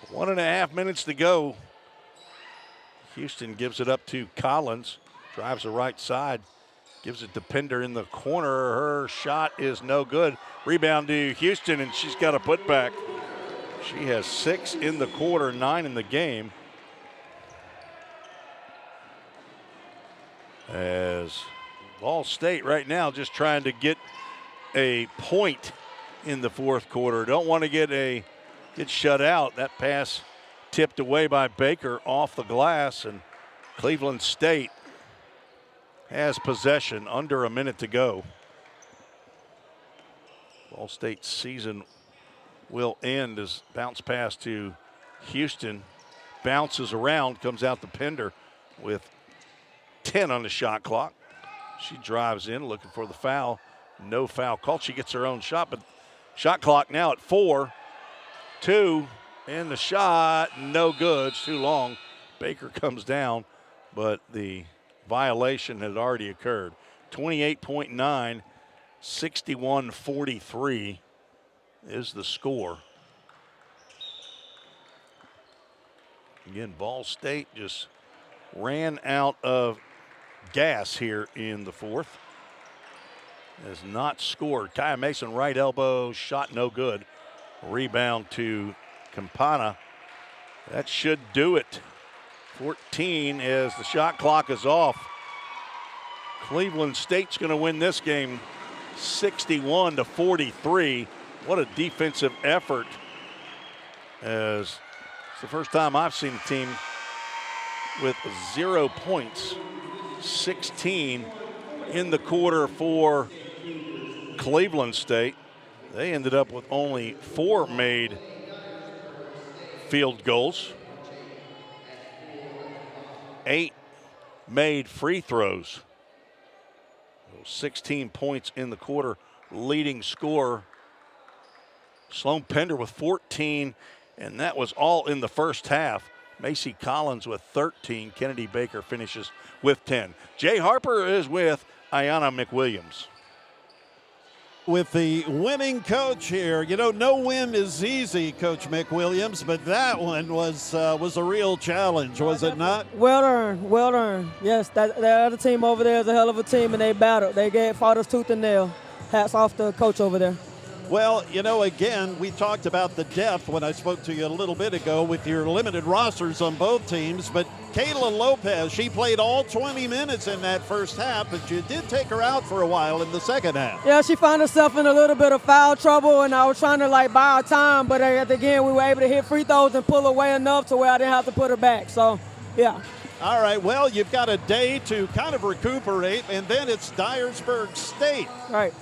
One and a half minutes to go. Houston gives it up to Collins. Drives the right side. Gives it to Pender in the corner. Her shot is no good. Rebound to Houston, and she's got a putback. She has 6 in the quarter, 9 in the game. As VolState right now just trying to get a point in the fourth quarter. Don't want to get shut out. That pass tipped away by Baker off the glass, and Cleveland State has possession, under a minute to go. VolState's season will end as bounce pass to Houston. Bounces around, comes out to Pender with 10 on the shot clock. She drives in looking for the foul. No foul called. She gets her own shot, but shot clock now at 4. 2, and the shot, no good. It's too long. Baker comes down, but the violation had already occurred. 28.9, 61-43 is the score. Again, VolState just ran out of gas here in the fourth. Has not scored. Kaya Mason, right elbow, shot no good. Rebound to Campana. That should do it. 14 as the shot clock is off. Cleveland State's going to win this game 61-43. What a defensive effort, as it's the first time I've seen a team with 0 points. 16 in the quarter for Cleveland State. They ended up with only 4 made field goals, 8 made free throws. 16 points in the quarter. Leading scorer, Sloan Pender, with 14, and that was all in the first half. Macy Collins with 13. Kennedy Baker finishes with 10. Jay Harper is with Ayanna McWilliams. With the winning coach here, you know, no win is easy, Coach McWilliams, but that one was a real challenge, was it not? Well earned, well earned. Yes, that other team over there is a hell of a team, and they battled. They fought us tooth and nail. Hats off to the coach over there. Well, you know, again, we talked about the depth when I spoke to you a little bit ago with your limited rosters on both teams, but Kayla Lopez, she played all 20 minutes in that first half, but you did take her out for a while in the second half. Yeah, she found herself in a little bit of foul trouble, and I was trying to, buy her time, but again, we were able to hit free throws and pull away enough to where I didn't have to put her back. So, yeah. All right, well, you've got a day to kind of recuperate, and then it's Dyersburg State. Right.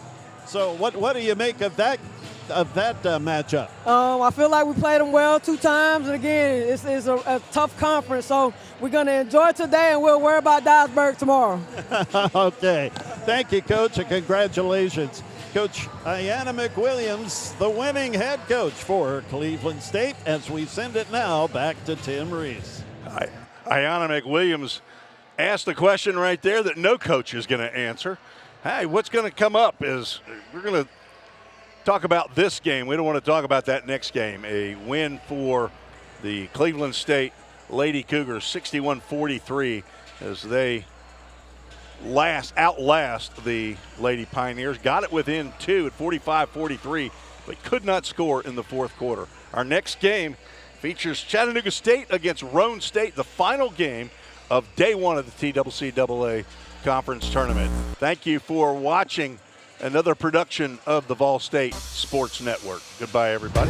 So what do you make of that matchup? I feel like we played them well 2 times, and again, it's a tough conference, so we're going to enjoy today, and we'll worry about Dyersburg tomorrow. Okay. Thank you, Coach, and congratulations. Coach Ayanna McWilliams, the winning head coach for Cleveland State, as we send it now back to Tim Reese. Ayanna McWilliams asked the question right there that no coach is going to answer. Hey, what's going to come up is we're going to talk about this game. We don't want to talk about that next game. A win for the Cleveland State Lady Cougars, 61-43, as they outlast the Lady Pioneers. Got it within 2 at 45-43, but could not score in the fourth quarter. Our next game features Chattanooga State against Roane State, the final game of day 1 of the TCCAA Conference Tournament. Thank you for watching another production of the VolState Sports Network. Goodbye, everybody.